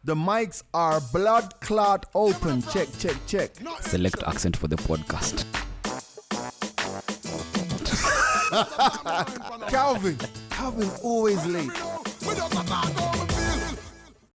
The mics are blood clot open. Check, check, check. Select accent for the podcast. Calvin always late.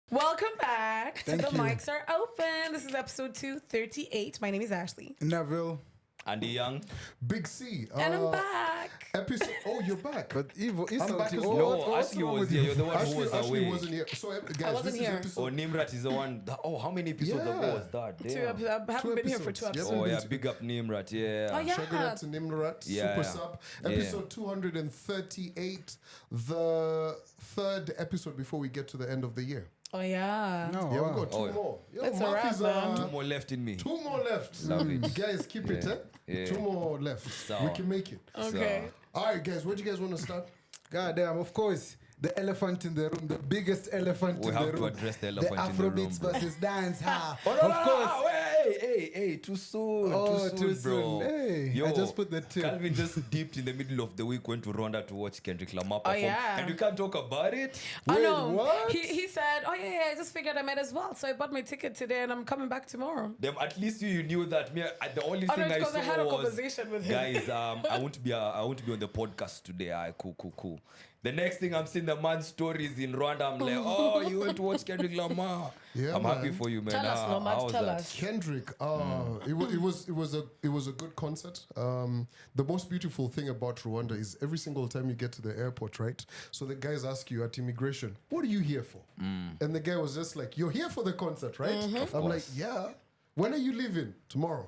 Welcome back to Thank The you. Mics Are Open. This is episode 238. My name is Ashley. Neville. Andy Young. Big C. And I'm back. Episode. Oh, you're back. But Evo is I'm back as oh, well. No, Ashley was here. You're the one who was Ashley away. wasn't here. So, guys, I wasn't this here. is Oh, episode. Nimrat is the one. How many episodes Yeah. ago was that? Two Damn. episodes. I haven't been here for two episodes. episodes. Oh, yeah. Big up Nimrat. Yeah. Oh, yeah. Shout out to Nimrat, Yeah, Super yeah. Sub. Yeah. Episode 238, the third episode before we get to the end of the year. Oh, yeah. No, Yeah, wow. we got two Oh, yeah. more. Yeah, That's a Mark wrap, is, man. Two more left in me. two more left. Love it. Guys, keep it, eh? Yeah. Two more left. Sour. We can make it. Okay. All right, guys, where do you guys want to start? God damn, of course. The elephant in the room, the biggest elephant We in have the to room. address the elephant in the room, Afrobeats bro. versus Dancehall. Oh, no, Of no, course. no, hey, too soon. Oh, too soon, bro. Hey, I just put the tip. Calvin just dipped in the middle of the week, went to Rwanda to watch Kendrick Lamarr perform. yeah. And we can't talk about it. I Wait, know. what? He said, oh, yeah, I just figured I might as well. So I bought my ticket today and I'm coming back tomorrow. Them, at least you knew that. Me, the only Oh, thing no, I because saw I had a was, conversation with him. guys, I won't be on the podcast today. Cool. The next thing I'm seeing the man's stories in Rwanda. I'm like, oh, you went to watch Kendrick Lamar. Yeah, I'm happy man. for you, man. Tell us, Lamar, how was tell that? us. Kendrick, it was a good concert. The most beautiful thing about Rwanda is every single time you get to the airport, right? So the guys ask you at immigration, "What are you here for?" And the guy was just like, "You're here for the concert, right?" I'm like, "Yeah." When are you leaving? Tomorrow.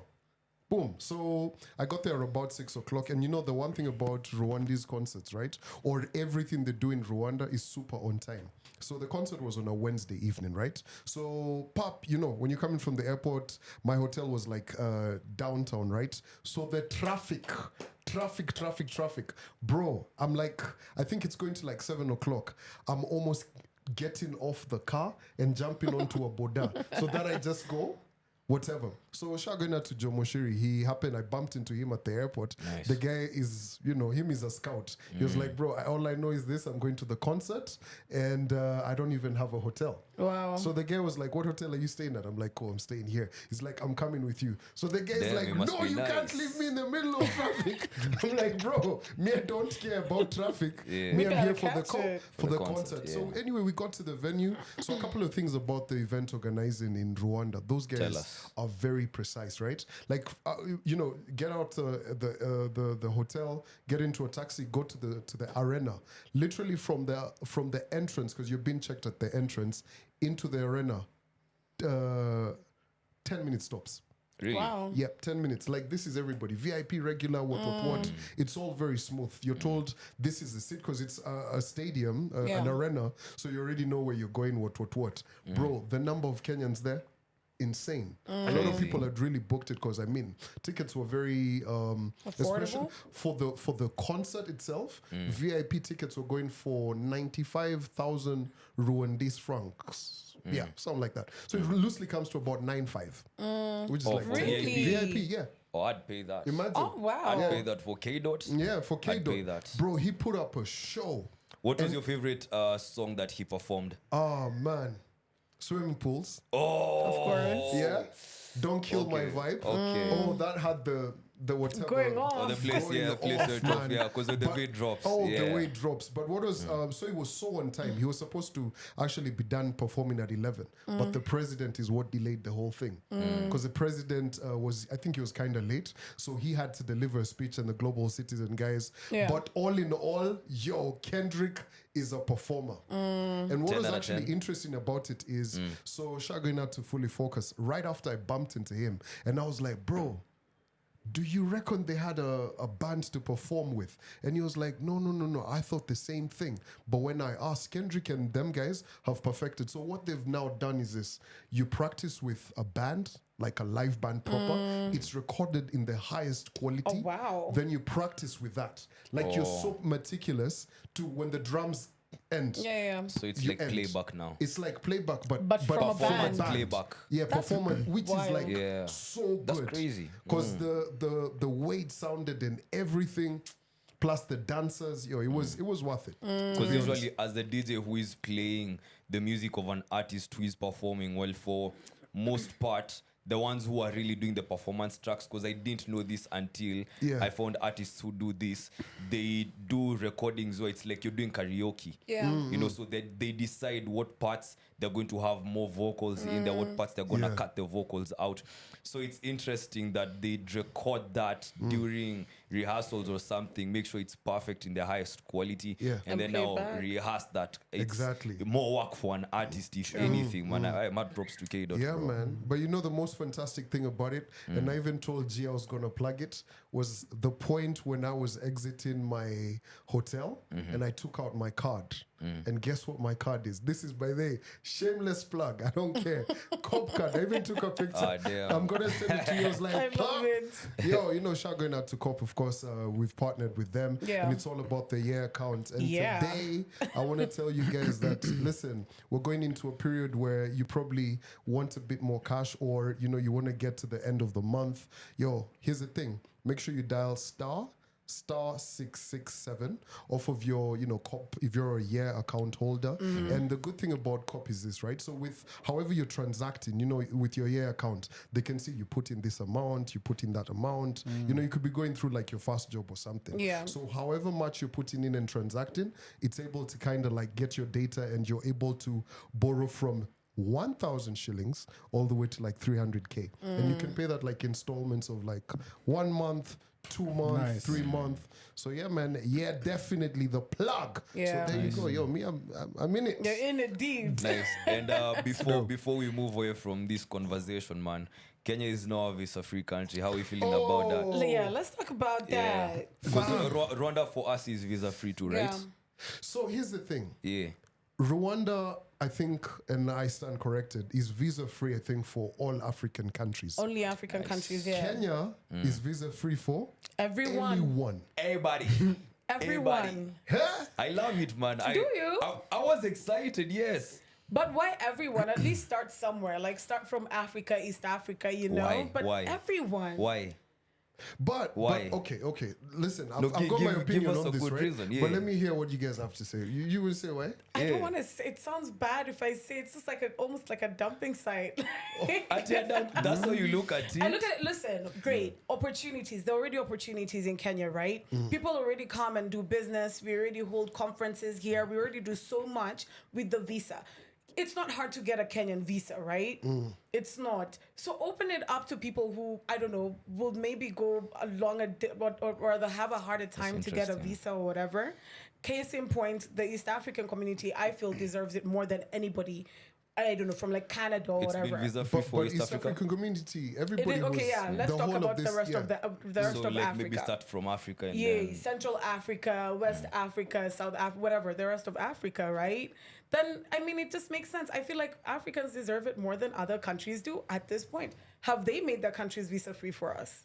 Boom. So I got there about 6 o'clock. And you know, the one thing about Rwandese concerts, right? Or everything they do in Rwanda is super on time. So the concert was on a Wednesday evening, right? So, pop, you know, when you're coming from the airport, my hotel was like downtown, right? So the traffic. Bro, I'm like, I think it's going to like 7 o'clock. I'm almost getting off the car and jumping onto a boda so that I just go. Whatever. So Shagona to Joe Moshiri, I bumped into him at the airport. Nice. The guy is, him is a scout. He was like, bro, all I know is this, I'm going to the concert and I don't even have a hotel. Wow. So the guy was like, what hotel are you staying at? I'm like, cool, I'm staying here. He's like, I'm coming with you. So the guy's Damn, like, it must no, be you nice. can't leave me in the middle of traffic. I'm like, bro, me, I don't care about traffic. Yeah. Me, We I'm here gotta for the, catch it. for the concert, concert. yeah. So anyway, we got to the venue. So a couple of things about the event organizing in Rwanda. Those Tell guys us. are very precise, right? Like, get out the hotel, get into a taxi, go to the arena. Literally from the entrance, because you've been checked at the entrance, into the arena. 10 minute stops. Really? Wow. Yep, 10 minutes. Like, this is everybody. VIP, regular, what. It's all very smooth. You're told this is the seat because it's a stadium, Yeah. an arena. So you already know where you're going, what. Bro, the number of Kenyans there, insane. A lot of Crazy. people had really booked it because, tickets were very... especially Affordable? for the concert itself, VIP tickets were going for 95,000 Rwandese francs. Yeah, something like that. So it loosely comes to about 9.5, which is Oh, like really? VIP, yeah. Oh, I'd pay that. Imagine. Oh, wow. I'd pay that for K-Dot. Yeah, for I'd pay K-Dot. that. Bro, he put up a show. What was your favorite song that he performed? Oh, man. Swimming pools. Oh, Of course. Yeah. Don't kill my Okay. vibe. Okay. Oh, that had the whatever. Going on. Oh, the place, Going yeah, the place off, where it dropped, man. yeah, because of the But- way it drops. Oh, yeah. the way it drops. But what was so it was so on time. He was supposed to actually be done performing at 11, but the president is what delayed the whole thing because the president I think he was kind of late, so he had to deliver a speech and the global citizen guys. Yeah. But all in all, Kendrick is a performer. And what 10 was out of actually 10. interesting about it is, so Shaggy not to fully focus. Right after I bumped into him, and I was like, bro. Do you reckon they had a band to perform with? And he was like, no. I thought the same thing. But when I asked, Kendrick and them guys have perfected. So what they've now done is this. You practice with a band, like a live band proper. It's recorded in the highest quality. Oh, wow. Then you practice with that. Like you're so meticulous to when the drums end. Yeah. So it's You like end. playback now. It's like playback, but from a Performance band. playback. Yeah, performance, which wild. is like Yeah. so good. That's crazy. Because the way it sounded and everything, plus the dancers. Yo, it was worth it. Because usually, as the DJ who is playing the music of an artist who is performing, well, for most part, the ones who are really doing the performance tracks, because I didn't know this until I found artists who do this. They do recordings where it's like you're doing karaoke. Yeah. You know, so that they decide what parts they're going to have more vocals in there, what parts they're going to cut the vocals out. So it's interesting that they'd record that during rehearsals or something, make sure it's perfect in the highest quality, and then play now back. rehearse that. It's Exactly. more work for an artist, if anything, man. I mad props to K. Yeah, man. But you know the most fantastic thing about it, and I even told G I was gonna plug it, was the point when I was exiting my hotel and I took out my card. And guess what my card is? This is, by the way, shameless plug. I don't care. Cop card. I even took a picture. Ah, damn. I'm gonna send it to you. I was like, I love it. Yo, you know, shout going out to Cop, of course. We've partnered with them, Yeah. and it's all about the year account. And Yeah. today, I want to tell you guys that listen, we're going into a period where you probably want a bit more cash, or you know, you want to get to the end of the month. Yo, here's the thing: make sure you dial star 667 off of your, you know, COP if you're a year account holder. And the good thing about COP is this, right? So with however you're transacting, you know, with your year account, they can see you put in this amount, you put in that amount. You know, you could be going through like your first job or something. Yeah. So however much you're putting in and transacting, it's able to kind of like get your data, and you're able to borrow from 1,000 shillings all the way to like 300k. And you can pay that like installments of like 1 month, 2 months, Nice. 3 months. So yeah, man, yeah, definitely the plug. Yeah. So there you go. Yo, me, I'm in it. You're in it deep. Nice. And before we move away from this conversation, man, Kenya is now a visa-free country. How are we feeling about that? Yeah, let's talk about that. Because Rwanda for us is visa-free too, right? Yeah. So here's the thing. Yeah. Rwanda, I think, and I stand corrected, is visa-free, I think, for all African countries. Only African countries, yeah. Kenya is visa-free for Everyone. anyone. Everybody. Everyone. Huh? I love it, man. Do you? I was excited, yes. But why everyone? At least start somewhere. Like start from Africa, East Africa, you know? Why? But Why? everyone. Why? But Why? Okay. Listen, I've No, got give- my give opinion us on a this, good right? reason, yeah. But let me hear what you guys have to say. You will say why? I don't want to say, it sounds bad if I say it's just like almost like a dumping site. That's how you look at it. I look at it, listen, great opportunities. There are already opportunities in Kenya, right? People already come and do business. We already hold conferences here. We already do so much with the visa. It's not hard to get a Kenyan visa, right? It's not. So open it up to people who, I don't know, will maybe go along or they'll have a harder time to get a interesting. visa or whatever. Case in point, the East African community, I feel, deserves it more than anybody. I don't know, from like Canada or It's whatever. been visa-free But for East East Africa. African community, It everybody is, okay, was yeah. Let's the talk whole about of this, the rest of the rest So of like Africa. maybe start from Africa and Yeah, then Central Africa, West Africa, South Africa, whatever, the rest of Africa, right? Then, I mean, it just makes sense. I feel like Africans deserve it more than other countries do at this point. Have they made their countries visa-free for us?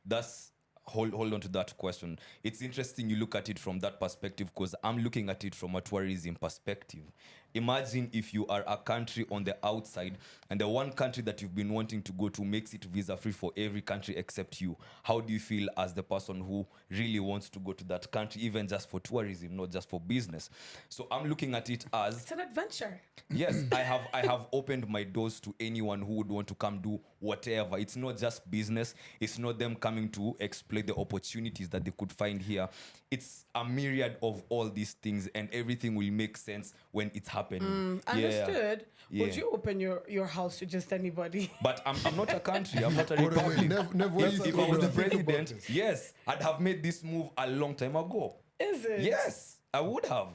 That's hold on to that question. It's interesting you look at it from that perspective, because I'm looking at it from a tourism perspective. Imagine if you are a country on the outside and the one country that you've been wanting to go to makes it visa-free for every country except you. How do you feel as the person who really wants to go to that country, even just for tourism, not just for business? So I'm looking at it as, It's an adventure. yes, I have opened my doors to anyone who would want to come do whatever. It's not just business. It's not them coming to exploit the opportunities that they could find here. It's a myriad of all these things, and everything will make sense when it's happening. Understood. Yeah. Would you open your house to just anybody? But I'm not a country. I'm not a By the way, republic. never If used I to was the think about president, this. yes, I'd have made this move a long time ago. Is it? Yes, I would have.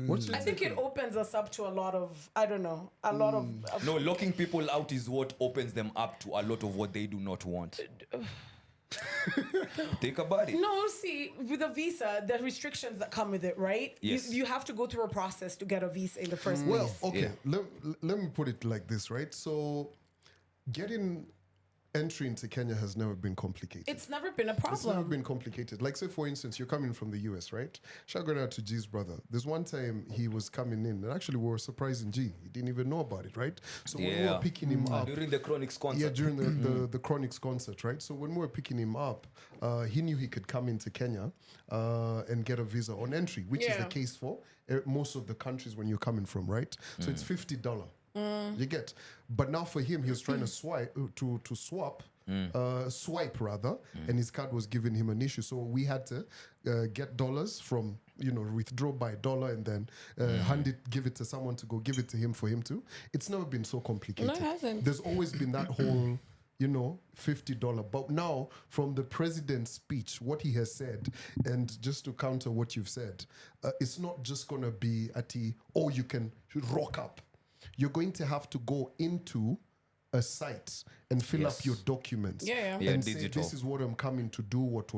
What's your I think take it on opens us up to a lot of, I don't know, a lot of... No, locking people out is what opens them up to a lot of what they do not want. Think about it. No, see, with a visa, the restrictions that come with it, right? Yes. You have to go through a process to get a visa in the first Well, place. okay, Yeah. let me put it like this, right? So getting entry into Kenya has never been complicated. It's never been a problem. It's never been complicated. Like, say, for instance, you're coming from the US, right? Shout out to G's brother. There's one time he was coming in, and actually we were surprising G. He didn't even know about it, right? So when we were picking him up... During the Chronics concert. Yeah, during the Chronics concert, right? So when we were picking him up, he knew he could come into Kenya and get a visa on entry, which is the case for most of the countries when you're coming from, right? So it's $50. You get, but now for him, he was trying to swipe, and his card was giving him an issue. So we had to get dollars from, withdraw by dollar and then give it to someone to go give it to him for him to. It's never been so complicated. No, it hasn't. There's always been that whole, $50. But now, from the president's speech, what he has said, and just to counter what you've said, it's not just going to be you can rock up. You're going to have to go into a site and fill up your documents. And say, digital. this is what I'm coming to do, what.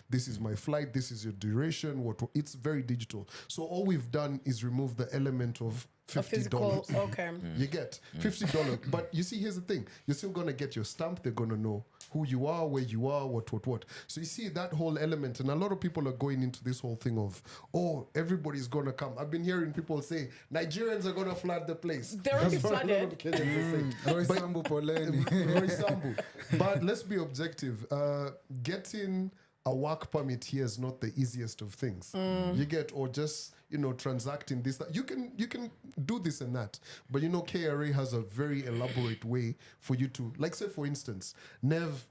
This is my flight, this is your duration, what. It's very digital. So all we've done is remove the element of $50. Okay. You get $50. But you see, here's the thing. You're still going to get your stamp. They're going to know who you are, where you are, what. So you see that whole element. And a lot of people are going into this whole thing of, everybody's going to come. I've been hearing people say, Nigerians are going to flood the place. They're already flooded. But let's be objective. Getting a work permit here is not the easiest of things. You get, or just transacting this. You can do this and that, but KRA has a very elaborate way for you to, like, say for instance, Nev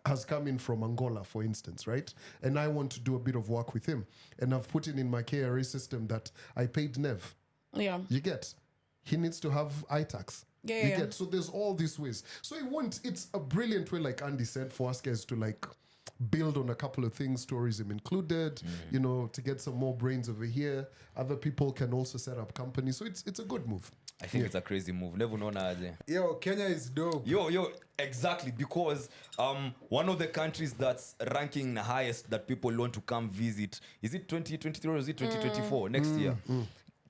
has come in from Angola, for instance, right? And I want to do a bit of work with him, and I've put it in my KRA system that I paid Nev. Yeah, you get. He needs to have iTax. You get. So there's all these ways. So it's a brilliant way, like Andy said, for us guys to build on a couple of things, tourism included, to get some more brains over here. Other people can also set up companies. So it's a good move. I think it's a crazy move. Never know aje. Yo, Kenya is dope. Yo, exactly, because one of the countries that's ranking the highest that people want to come visit, is it 2023 or is it 2024 next year?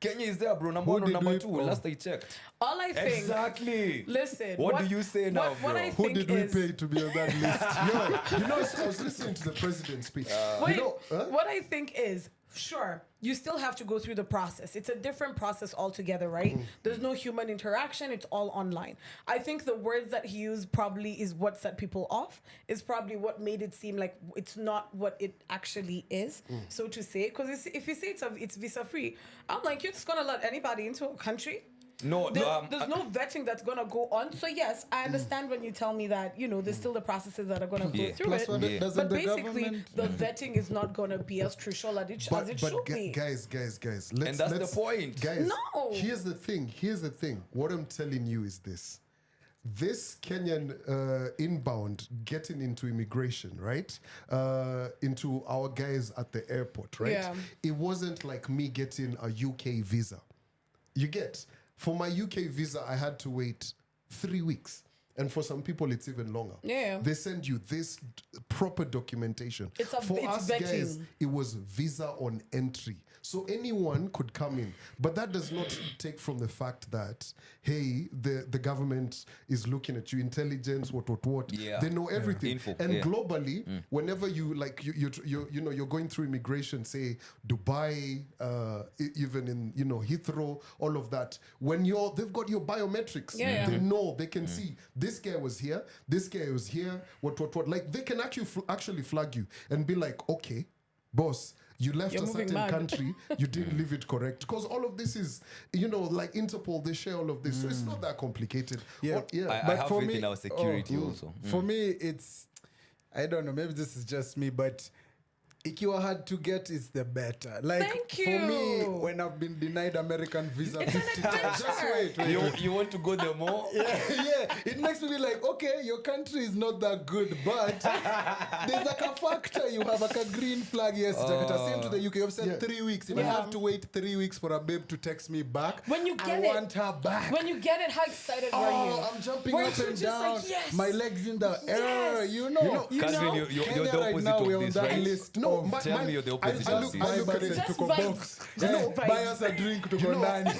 Kenya is there, bro. Number one or number two? Last I checked. All I think. Exactly. Listen. What do you say now, bro? Who did we pay to be on that list? I was listening to the president's speech. What I think is, sure, you still have to go through the process. It's a different process altogether, right? There's no human interaction. It's all online. I think the words that he used probably is what set people off. Is probably what made it seem like it's not what it actually is, so to say. Because if you say it's visa free, I'm like, you're just gonna let anybody into a country? No, there's no vetting that's gonna go on. So yes, I understand when you tell me that there's still the processes that are gonna go through it. But basically, the vetting is not gonna be as crucial as it should be. Guys, and that's the point. Guys, here's the thing. What I'm telling you is this. This Kenyan inbound getting into immigration, right? Into our guys at the airport, right? Yeah. It wasn't like me getting a UK visa. You get. For my UK visa, I had to wait 3 weeks. And for some people, it's even longer. Yeah. They send you this proper documentation. For us vetting. guys, it was visa on entry. So anyone could come in. But that does not take from the fact that, hey, the government is looking at you, intelligence, what. Yeah. They know everything. Info. And globally, whenever you, you're going through immigration, say, Dubai, even in, Heathrow, all of that, when they've got your biometrics. Yeah. They know, they can see, this guy was here, what. Like, they can actually flag you and be like, okay, boss, you left a certain country, you didn't leave it correct. Because all of this is, like Interpol, they share all of this. So it's not that complicated. Yeah. I have faith in our security also. For me, it's, I don't know, maybe this is just me, but ikiwa hard to get is the better. Like, Thank you. For me, when I've been denied American visa It's 50 times, just wait. You want to go there more? Yeah, it makes me be like, okay, your country is not that good, but there's like a factor. You have like a green flag. Yes, same to the UK. You've said 3 weeks. If I have to wait 3 weeks for a babe to text me back, When you get I it, want her back. When you get it, how excited were you? I'm jumping Were up you and just down. like, yes, My legs in the air. yes. You know. Catherine, you're Kenya the right opposite now, of we're on this, that right? list. No, of Tell me you're the opposite I of look- this. I look at it. Just tuko vibes. box. Just Yeah, vibes. buy us a drink tuko ndani.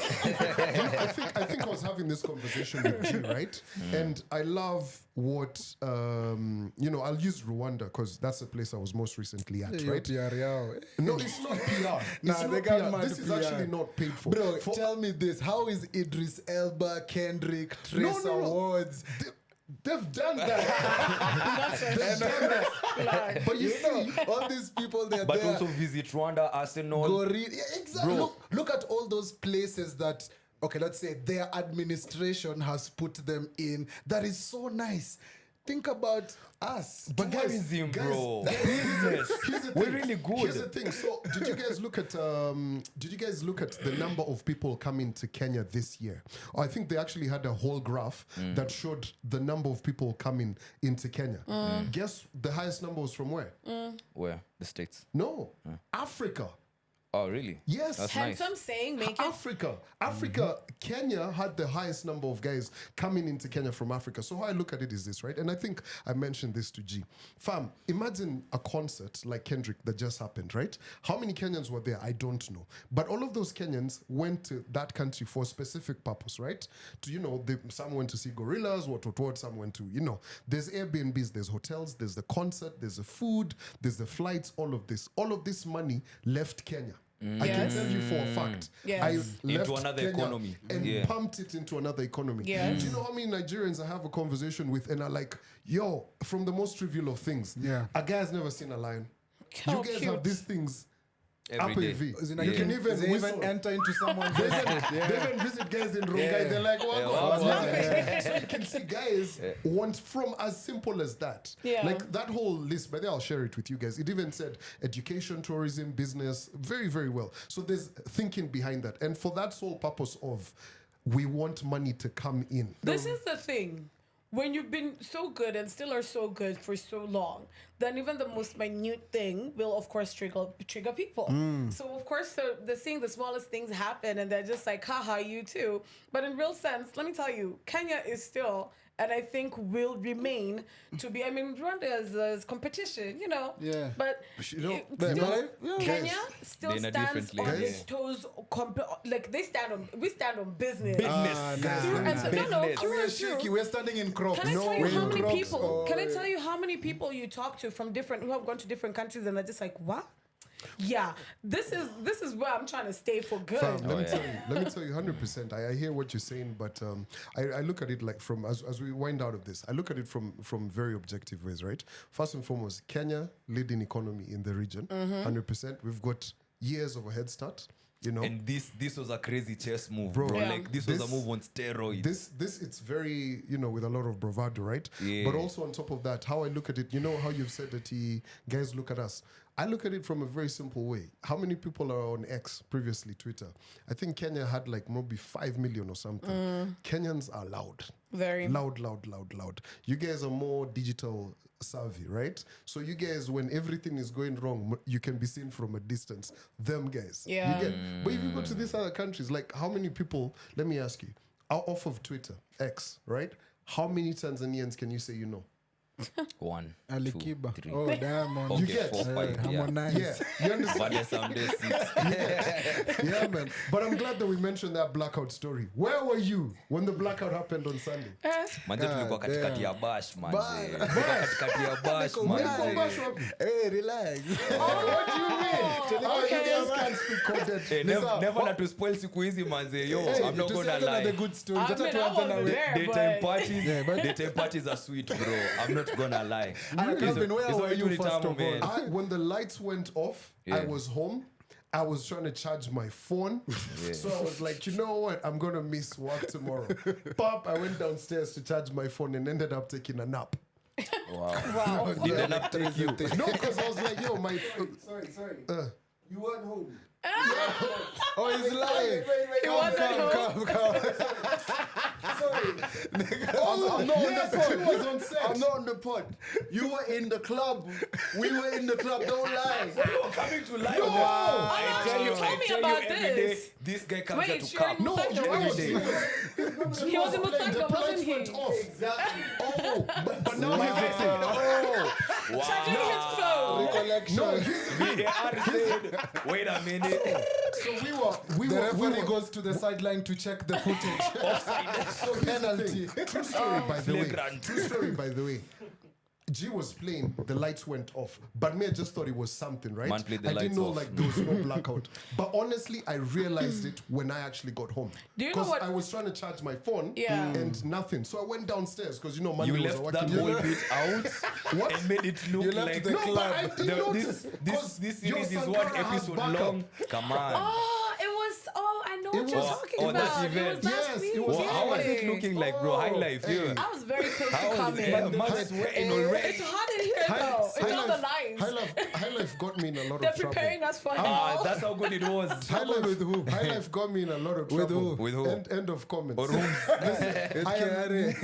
I think I was having this conversation with G, right? And I love what I'll use Rwanda because that's the place I was most recently at, Hiyo right? PR yao. No, it's not PR. Nah, It's they not got PR. mad This is PR. actually not paid for. Bro, For- tell me this. How is Idris Elba, Kendrick, Trace no. Awards? They've done that. They've done that. But you see, all these people, they're But there. also visit Rwanda, Arsenal. Yeah, exactly. Bro. Look at all those places that, okay, let's say their administration has put them in. That is so nice. Think about us. but guys, Tourism, guys, bro. Here's the We're thing. really good. Here's the thing. So, did you guys look at the number of people coming to Kenya this year? I think they actually had a whole graph that showed the number of people coming into Kenya. Guess the highest number was from where? Where? The States. No, Africa. Oh, really? Yes. That's nice. Handsome saying, make it. Africa, Kenya had the highest number of guys coming into Kenya from Africa. So how I look at it is this, right? And I think I mentioned this to G. Fam, imagine a concert like Kendrick that just happened, right? How many Kenyans were there? I don't know. But all of those Kenyans went to that country for a specific purpose, right? Some went to see gorillas, what, some went to, there's Airbnbs, there's hotels, there's the concert, there's the food, there's the flights, all of this. All of this money left Kenya. I can tell you for a fact. Yes. I Into left another Kenya economy. and Yeah. pumped it into another economy. Yeah. Do you know how many Nigerians I have a conversation with and are like, yo, from the most trivial of things, Yeah. a guy has never seen a lion. How you guys cute. have these things Every up day. a V. Is it You like can they even whistle. enter into someone's They estate. even visit guys in Rongai. They're like, what? Yeah, what's what? happening? So you can see guys want from as simple as that. Yeah. Like that whole list, but I'll share it with you guys. It even said education, tourism, business, very, very well. So there's thinking behind that. And for that sole purpose of we want money to come in. This is the thing. When you've been so good and still are so good for so long, then even the most minute thing will, of course, trigger people. So, of course, they're seeing the smallest things happen and they're just like, haha, you too. But in real sense, let me tell you, Kenya is still, and I think will remain to be, Rwanda is competition, Yeah. But Kenya still They're in a stands different on league. its toes. We stand on business. Business. Through and so- no, Business. true We're and true. shaky. We're standing in crocs. Can I tell you we're how in many crocs. people? Oh, Can I tell you how many people you talk to from who have gone to different countries and they're just like, what? Yeah, this is where I'm trying to stay for good. Fam, let me tell you 100%. I hear what you're saying, but I look at it like from as we wind out of this, I look at it from very objective ways, right? First and foremost, Kenya leading economy in the region, 100%. We've got years of a head start. And this was a crazy chess move, Bro. bro. Yeah. Like this was a move on steroids. This it's very with a lot of bravado, right? Yeah. But also on top of that, how I look at it, how you've said that guys look at us. I look at it from a very simple way. How many people are on X, previously Twitter? I think Kenya had like maybe 5 million or something. Kenyans are loud. Very. Loud. You guys are more digital savvy, right? So you guys, when everything is going wrong, you can be seen from a distance. Them guys. Yeah. You get, but if you go to these other countries, like how many people, let me ask you, out off of Twitter, X, right? How many Tanzanians can you say you know? 1, Ali 2, Kiba. 3. Oh, Diamond. Okay, You get- 4, 5. Yeah. Harmonize. Yeah, you understand? Vanessa Someday 6. Yeah, man. But I'm glad that we mentioned that blackout story. Where were you when the blackout happened on Sunday? Manze tulikuwa katikati ya bash manze. Bash. Tulikuwa katikati ya bash manze. Hey, relax. What do you mean? Oh, you Okay. guys can't speak content. Hey, never na to spoil siku hizi manze. Yo, I'm not gonna lie. The good stories. I mean, I wasn't there, Daytime but parties, Yeah, but- daytime parties are sweet, bro. I'm not gonna lie. Calvin, where Hizo were vitu you ni first tamu, of all? man. When the lights went off, I Yeah. was home. I was trying to charge my phone. So I was like, you know what? I'm going to miss work tomorrow. Pop, I went downstairs to charge my phone and ended up taking a nap. wow. Did the nap trick you? No, because I was like, yo, my... Sorry. You weren't home. Oh, he's lying. It wasn't home. Sorry. Oh, I'm not on yes, the pod. she was on set. I'm not on the pod. You were in the club. We were in the club. Don't lie. You're coming to life. No! I tell you, Tell me I tell about you every day, this. this guy comes here Wait, to you're come. in No, Mutanga, you wasn't was, he? he was, He was in playing, Mutanga, the wasn't lights he? went off. Exactly. Oh, but now he's fixing it. Oh, Shaji his flow. Recollection. No, VAR said, wait a minute. so we The were referee goes to the sideline to check the footage. so penalty. True story, by the way. Flagrant. True story, by the way. G was playing, the lights went off. But me, I just thought it was something, right? Man played the I didn't lights know off. like there was no blackout. But honestly, I realized it when I actually got home. Do you know Because what- I was trying to charge my phone Yeah. and nothing. So I went downstairs because You Monday was a left that working whole day. bit out What? and made it look You left like the No, but I club. didn't notice. this 'cause your series is Sankara one has episode backup. long. Come on. Oh, it was. Oh, I know what you're was- talking oh, about. that It event. was last Yes, week. it was- Well, how was it Yeah. looking like, bro? High life, yeah. I was very close How to was coming. it? Man sweating already. It's hot in here though. It's all the lines. High life got me in a lot They're of trouble. preparing us for Ah, hell. that's how good it was. High life got me in a lot of With trouble. who? With who? End of comments. Or rooms. I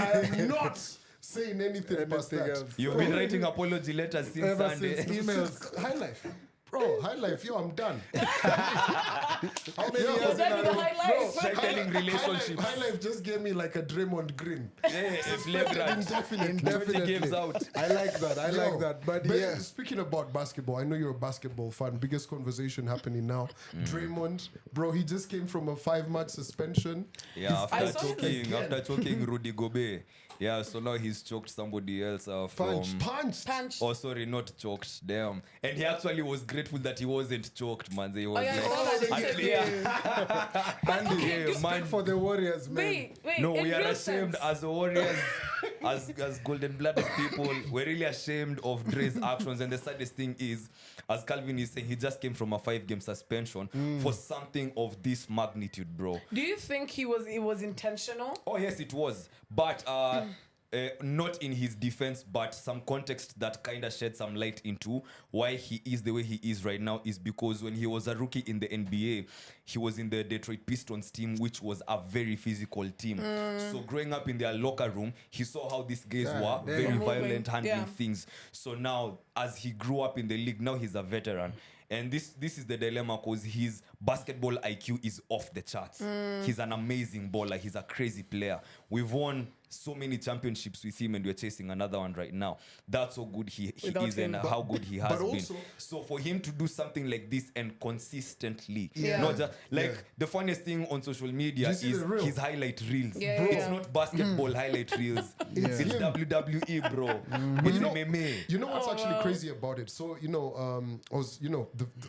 am not saying anything past Anything that. else. You've been writing apology letters since Ever Sunday. since emails. High life. Bro, high life, yo, I'm done. How many Yo, years Then in with a the row? highlights. Telling relationships. High life just gave me like a Draymond Green. Yeah, a flagrant. Definitely. 20 games out. I like that. I like Yo, that. But yeah. Speaking about basketball, I know you're a basketball fan. Biggest conversation happening now. Draymond, bro, he just came from a 5-match suspension. Yeah, I after saw him choking Rudy Gobert. Yeah, so now he's choked somebody else from. Punched. Punch. Oh, sorry, not choked. Damn. And he actually was grateful that he wasn't choked, man. He was yeah, I like, saw that interview. yeah, Andy, yeah, you speak man. for the Warriors, man. Wait. No, in we are real ashamed sense. as warriors, as golden-blooded people. We're really ashamed of Dre's actions. And the saddest thing is, as Calvin is saying, he just came from a 5-game suspension for something of this magnitude, bro. Do you think it was intentional? Oh yes, it was, but not in his defense, but some context that kind of shed some light into why he is the way he is right now is because when he was a rookie in the NBA, he was in the Detroit Pistons team, which was a very physical team. So growing up in their locker room, he saw how these guys were very Moving, violent, handling yeah. things. So now, as he grew up in the league, now he's a veteran. And this is the dilemma because his basketball IQ is off the charts. He's an amazing baller. He's a crazy player. We've won so many championships with him and we're chasing another one right now. That's how good he Without is and him. how good he has but been. also- So for him to do something like this and consistently, Yeah. not just like the funniest thing on social media Do you see is the reel? his highlight reels. Yeah, It's yeah. not basketball highlight reels. It's him. WWE, bro. It's MMA. You know what's actually crazy about it? So,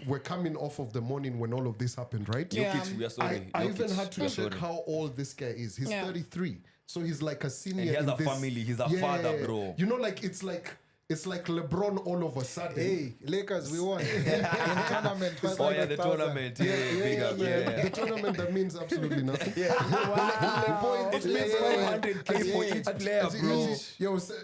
we're coming off of the morning when all of this happened, right? Yeah. Jokic, we are sorry. I even Jokic, had to we are check sorry. how old this guy is. He's Yeah. 33. So he's like a senior. And he has in a this. family. He's a father, bro. You know, like it's like LeBron all of a sudden. Hey, Lakers, we won. in tournament. Oh yeah, the 500,000. tournament. Yeah, big up. Yeah. The tournament that means absolutely nothing. Wow. It means 500K for each player, bro.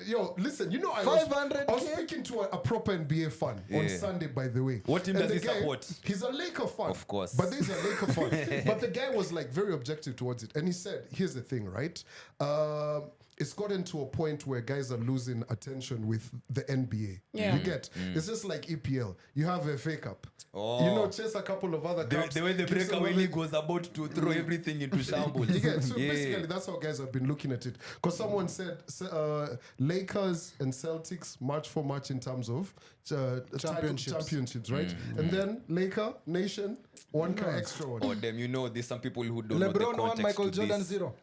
Yo, listen, I 500K? was speaking to a proper NBA fan on Yeah. Sunday, by the way. What team And does the he guy- support? He's a Laker fan. Of course. But he's a Laker fan. But the guy was like very objective towards it. And he said, here's the thing, right? It's gotten to a point where guys are losing attention with the NBA. Yeah. You get? It's just like EPL. You have a FA Cup. Oh. Chase a couple of other The, cups. the way the give some breakaway of it- league was about to throw everything into shambles. You get? So Yeah. basically, that's how guys have been looking at it. Because someone said Lakers and Celtics match for match in terms of championships, right? And then Laker Nation, one car extra one. Oh damn! There's some people who don't know the LeBron context won, Michael to Jordan this. 0.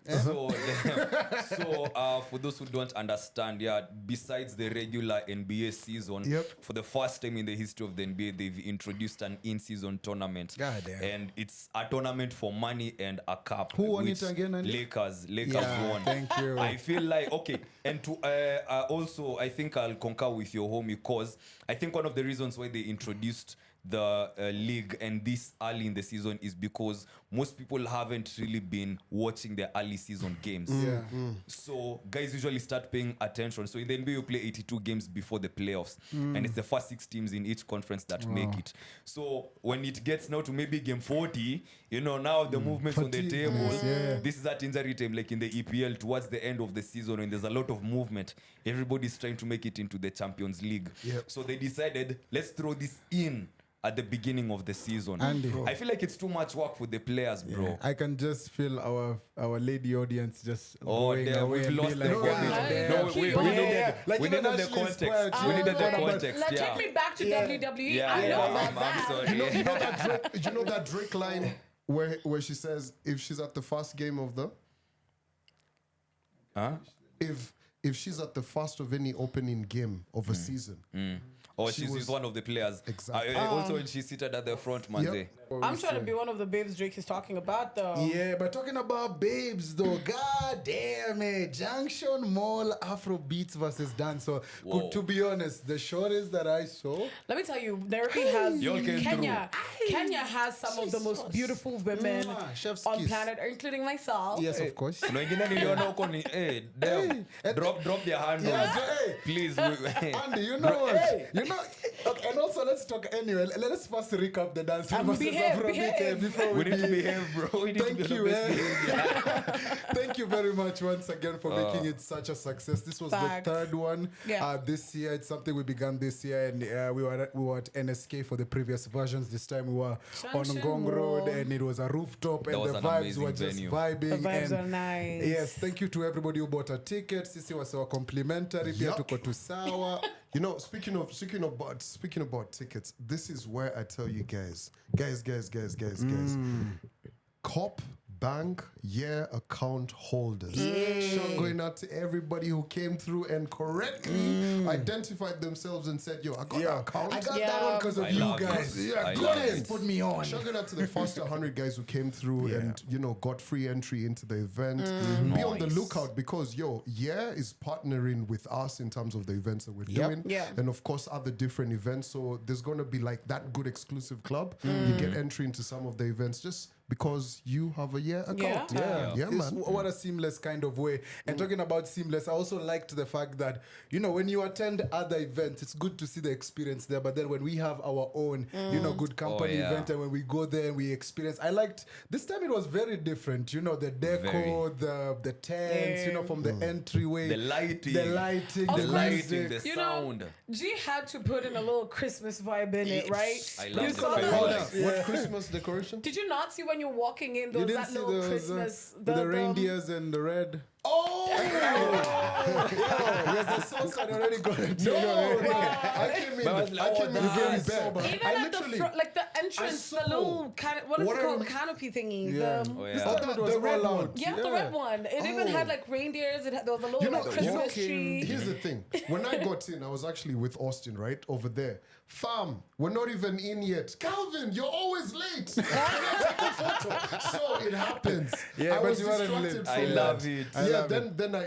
So for those who don't understand, besides the regular NBA season, Yep. for the first time in the history of the NBA, they've introduced an in-season tournament. God damn. And it's a tournament for money and a cup. Who won which it again, Andy? Lakers Yeah, won. thank you. I feel like okay, and to also I think I'll concur with your homie because I think one of the reasons why they introduced the league and this early in the season is because most people haven't really been watching the early season games. Yeah. So guys usually start paying attention. So in the NBA you play 82 games before the playoffs, and it's the first 6 teams in each conference that make it. So when it gets now to maybe game 40, now the movements on the Fatigue, table. yeah. This is at injury time, like in the EPL towards the end of the season, and there's a lot of movement. Everybody's trying to make it into the Champions League. Yep. So they decided, let's throw this in at the beginning of the season. Andy. I feel like it's too much work for the players, bro. I can just feel our lady audience just Oh, going damn, away we've and be lost the like, focus. "God damn." No, we Yeah, needed, yeah. Like we even needed the Ashley's context. quiet. We needed the Like, context. Like, Yeah. take me back to WWE. Yeah, I know yeah, about I'm that. sorry. You know that Drake line where she says if she's at the first game of the Huh? if she's at the first of any opening game of a season. Or She she's was- one of the players. Exactly. Also, when she's seated at the front, man. Yep. I'm trying to be one of the babes Drake is talking about, though. Yeah, but talking about babes though, god damn it. Junction Mall Afrobeats versus Dancehall. Whoa. To be honest, the shortest that I saw. Let me tell you, Nairobi has Y'all came Kenya. Kenya has some of the most beautiful women Mwah, chef's on kiss. planet, including myself. Yes, of course. Kuna wengine niliona huko ni damn, drop their hand please. Andy, you know what? You know. Okay, and also let's talk anyway. Let us first recap the dance versus behave, Afrobeat behave. before We we need to begin. behave, bro. We need Thank to be you, on the best behavior. Thank you very much once again for making it such a success. This was Facts. the third one Yeah. this year. It's something we began this year, and we were at NSK for the previous versions. This time we were on Junction Ngong Road, Mall. and it was a rooftop, and was the an vibes amazing were just venue. vibing. The vibes and are nice. Yes, thank you to everybody who bought a ticket. Sisi wasewa complimentary. Pia Yup. tuko tu sawa. You know, speaking about tickets, this is where I tell you guys, cop bank account holders. Shout going out to everybody who came through and correctly identified themselves and said, yo, I got an account. I got Yeah. that one because of I you love guys. it. Yeah, I good. love it. Put me on. Shout out to the first 100 guys who came through and, got free entry into the event. Be on the Nice. lookout because, is partnering with us in terms of the events that we're doing. Yeah. And, of course, other different events. So there's going to be like that good exclusive club. You get entry into some of the events just because you have a account. Yeah. Yeah, It's- man. what a seamless kind of way. And talking about seamless, I also liked the fact that, when you attend other events, it's good to see the experience there. But then when we have our own, good company yeah. event, and when we go there and we experience, I liked this time it was very different. The deco, the tents, from the entryway, The lighting. the lighting, Of the The course. lighting, music. the You sound. know, G had to put in a little Christmas vibe in it, right? I love You the saw vibe. that? Yeah. What Christmas decoration? Did you not see when you're walking in? There You was didn't that see little the Christmas. the reindeers and the red. Yes, the sauce had already got it. I came in very sober. Even I at the literally- front, like the entrance, saw- the little what is What it I called? rem- Canopy thingy. Yeah. The, Oh, This yeah. time it was The red all one. out. yeah, the red one. It even had like reindeers. There was a little like Christmas tree. Here's the thing. When I got in, I was actually with Austin, right? Over there. Fam, we're not even in yet. Calvin, you're always late. Can I take a photo? So it happens. Yeah, I but was you weren't distracted late. from I that. love it. Yeah, then I,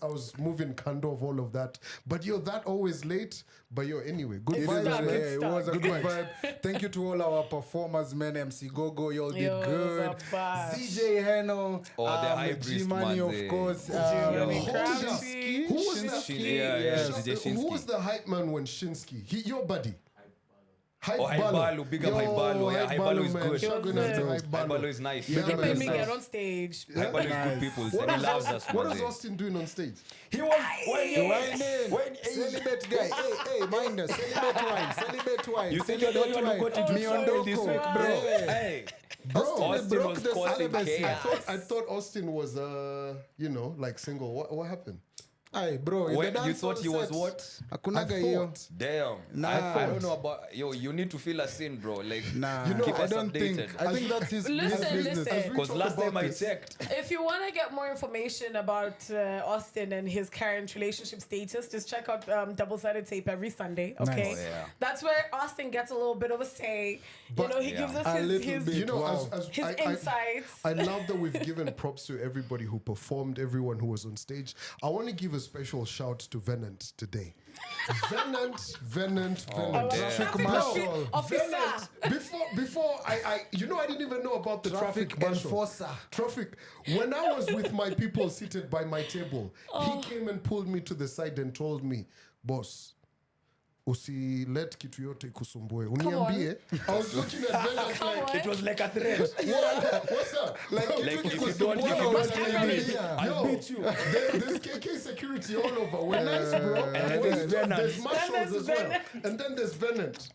I was moving kando of all of that. But that always late. But anyway, good It's vibes, stuck, man. it's It stuck. was a Good good vibes. vibe. Thank you to all our performers, man. MC Gogo, y'all did Yo, it was good. a bash. CJ Heno, Oh, the high priest, G-Money, of manze. course. G-Money Yo. Crouchy. Who was that? Shin- yeah, Yes. DJ Shinsky. Who was the hype man when Shinsky? Your buddy. Hype Oh, Hype Balu, big up Hype Balu. Yeah, Hype Balu is man. good. Shout He was out to good. Hype Hype Balu. Balu is nice. Yeah, He man. made me Nice. get on stage. Hype Balu is good people. And he loves us, What man. is Austin doing on stage? He was when Celibate guy. Hey, mind us. Celibate wine. Celibate wine. you think you're the only one who got into Me on trouble this week, bro. Yeah. Hey, Bro, Austin broke was the causing celibacy. chaos. I thought Austin was, like single. What happened? Hey, bro. in When the you dance thought hall he was set, what? Hakunaga I hiyo. thought. Damn. Nah. I don't know about you need to feel us in, bro. Like Nah, keep I us don't think. updated. I think that's his Listen, business. listen. Because talk last about time I this. checked, If you want to get more information about Austin and his current relationship status, just check out Double-Sided Tape every Sunday. Okay, Nice. Oh, yeah. That's where Austin gets a little bit of a say. He Yeah. gives us A his little bit. Wow. his insights. I love that we've given props to everybody who performed, everyone who was on stage. I want to give a special shout to Venant today. Venant. damn. Traffic marshal. officer. Before I didn't even know about the traffic marshal. enforcer. Traffic. When I was with my people seated by my table, he came and pulled me to the side and told me, boss, usilet kitu yote ikusumbue. Uniambie. I was looking at Venant like, it was like a threat. what's up? Like if you don't I'll beat you. There's KK security all over. We're nice, bro. And then there's Venant. There's marshals there's as well. Venant. And then there's Venant.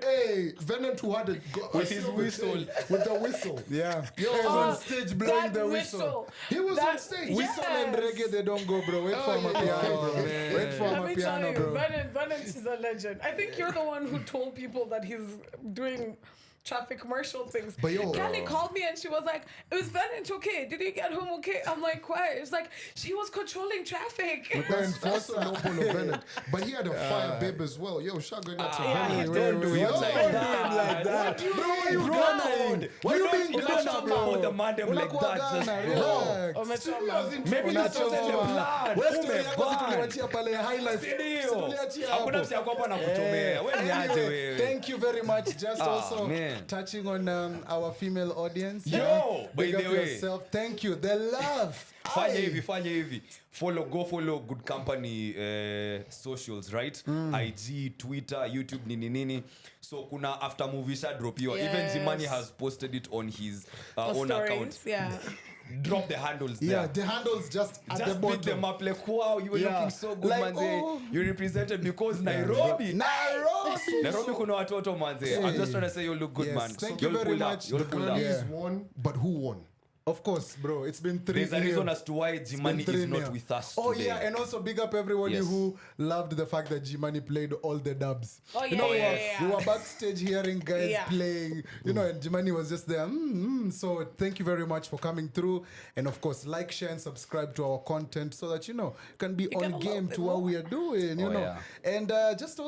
Hey, Venant who had With his whistle. With the whistle. Yeah. He was Oh, on stage blowing that the whistle. He was That- on stage. Whistle and reggae, they don't go, bro. Wait for my piano, bro. Wait for Let my me tell piano, you, bro. Vanant is a legend. I think you're the one who told people that he's doing traffic commercial things. But yo, Candy called me and she was like, "It was Vanant okay? Did he get home okay?" I'm like, "Why?" It's like she was controlling traffic. That's a noble of Venant. But he had a fire babe as well. Yo, shout out to yeah, Venant. he Don't do it Yo, like that. Bro, you Bro, Ghana? why You don't being you Ghana, don't talk bro? about the mandem like Unakuwa that? Ghana, Just relax. Oh, Machoma. maybe that's not in the plan. Wewe story yako Umeban. tuliwachia pale high life. Ndio. Tuliachia hapo. Hakuna msi hapa na kuchomea. Wewe ni aje Anyway, wewe? thank you very much. Just also man. touching on our female audience. Yo, by Big the up way. yourself. Thank you. The love. Fanya hivi. Go follow Good Company socials, right? IG, Twitter, YouTube, nini. So kuna after movie sha drop hiyo. Even Yes. Jimani has posted it on his own Stories, account. yeah. Drop the handles Yeah, there. the handles just at the Just beat them bottom. up like, wow, you were Yeah. looking so good, Like, manze. oh. You represented because Nairobi. Nairobi kuna watoto, manze. I'm just trying to say you look good, Yes, man. thank You'll you very pull up. much. You'll The pull up. Ghanaians won, but who won? Of course, bro. It's been 3 There's a years. reason as to why Jimani is not with us Oh today. yeah, and also big up everybody Yes. who loved the fact that Jimani played all the dubs. Oh, You know, yeah. we were backstage hearing guys Yeah. playing, you know, and Jimani was just there. So thank you very much for coming through, and of course, like, share, and subscribe to our content so that you can be get a on little game bit to what more. we are doing. You Oh, know, yeah. and just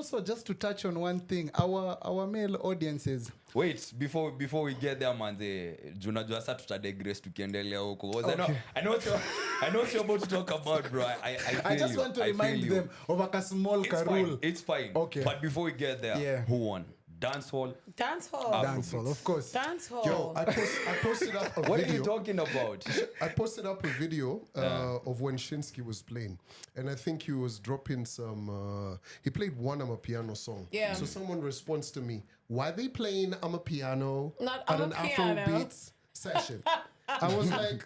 to touch on one thing, our male audiences. Wait, before we get there, manze, junajua sasa tutadigress tukiendelea huko. 'Cause I know what you're about to talk about, bro. I feel I just you. want to I feel remind you. them of like a small It's fine. rule. It's fine. Okay. But before we get there, Yeah. who won? Dancehall. Dancehall. Dancehall, of course. Dancehall. Yo, I posted up a What are you video. talking about? I posted up a video of when Shinsky was playing, and I think he was dropping some. He played one Amapiano song. Yeah. So someone responds to me, "Why they playing Amapiano Not at an Amapiano." Afrobeats session?" I was like,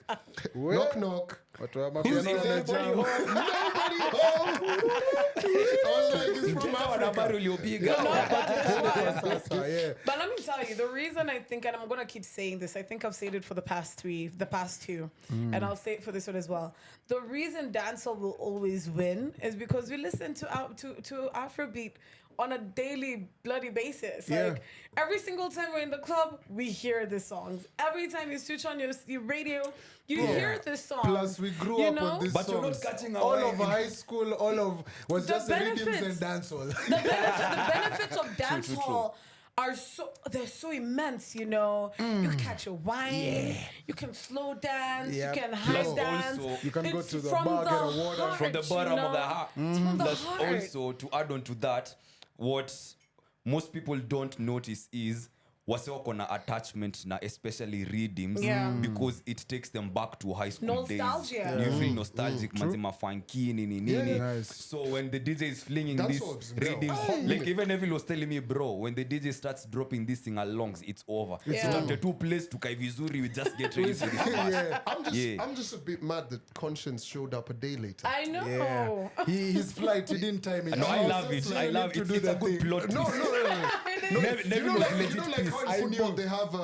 "Knock knock." Watu wa Who's mapiano is wamejaa. everybody home? Nobody home. I was like, "It's from Mtandao wa Africa." habari uliopiga. Sasa, yeah. But let me tell you, the reason I think, and I'm gonna keep saying this, I think I've said it for the past two, and I'll say it for this one as well. The reason dancehall will always win is because we listen to Afrobeat on a daily bloody basis. Yeah. Like every single time we're in the club, we hear the songs. Every time you switch on your radio, you hear this song. Plus, we grew You up know? on this But you're not songs. catching all away of in- high school, all of was The just rhythms benefits. and dancehall. The benefits of dancehall are they're so immense, you know. You can catch a wine, you can slow dance, Yeah. you can high Plus dance. also- You can go It's to the from bar, the get a water. heart, From the bottom you of the know? heart. It's from the Plus heart. also, to add on to that, what most people don't notice is wase wako na attachment na especially rhythms Yeah. because it takes them back to high school Nostalgia. days. You feel nostalgic, mazima funky nini. Nice. So when the DJ is flinging That's this what's rhythms, real. like even Evil was telling me, bro, when the DJ starts dropping this thing alongs, it's over. Yeah. So after two plays to Kai Vizuri, we just get ready for this match. Yeah. I'm just a bit mad that Conscience showed up a day later. I know. Yeah. His flight, he didn't time it. No, I was love just it. like I love to it. do It's a the good thing. plot No, twist. Neville was legit pissed. How in football they have,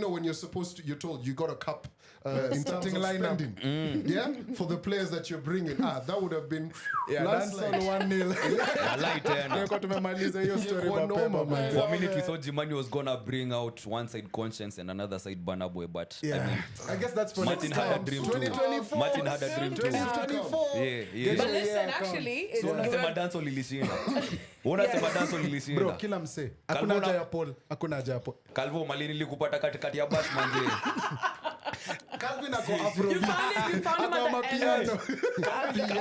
when you're supposed to, you're told you got a cup in terms Starting of lineup. spending. Yeah, for the players that you're bringing. That would have been Yeah, landslide. dancehall 1-0. Walai tena. Tulikuwa tumemaliza hiyo story Ingekuwa mapema, noma, man. For a minute, we thought Jimani was gonna bring out one side Conscience and another side Burna Boy, but Yeah. I guess that's for Martin next had a time. dream too. 2024. Martin had a dream too. 2024. Yeah. But Yeah, listen, yeah, actually, it's So unasema good. dancehall ilishinda. Unasema dancehall Bro, ilishinda. kila msee. Hakuna Calvona- haja ya Paul. Hakuna haja ya Paul. Calvo Malini nilikupata katikati ya bash manzi. Calvin ako You Afrobeat. found him Ako at the end. mapiano.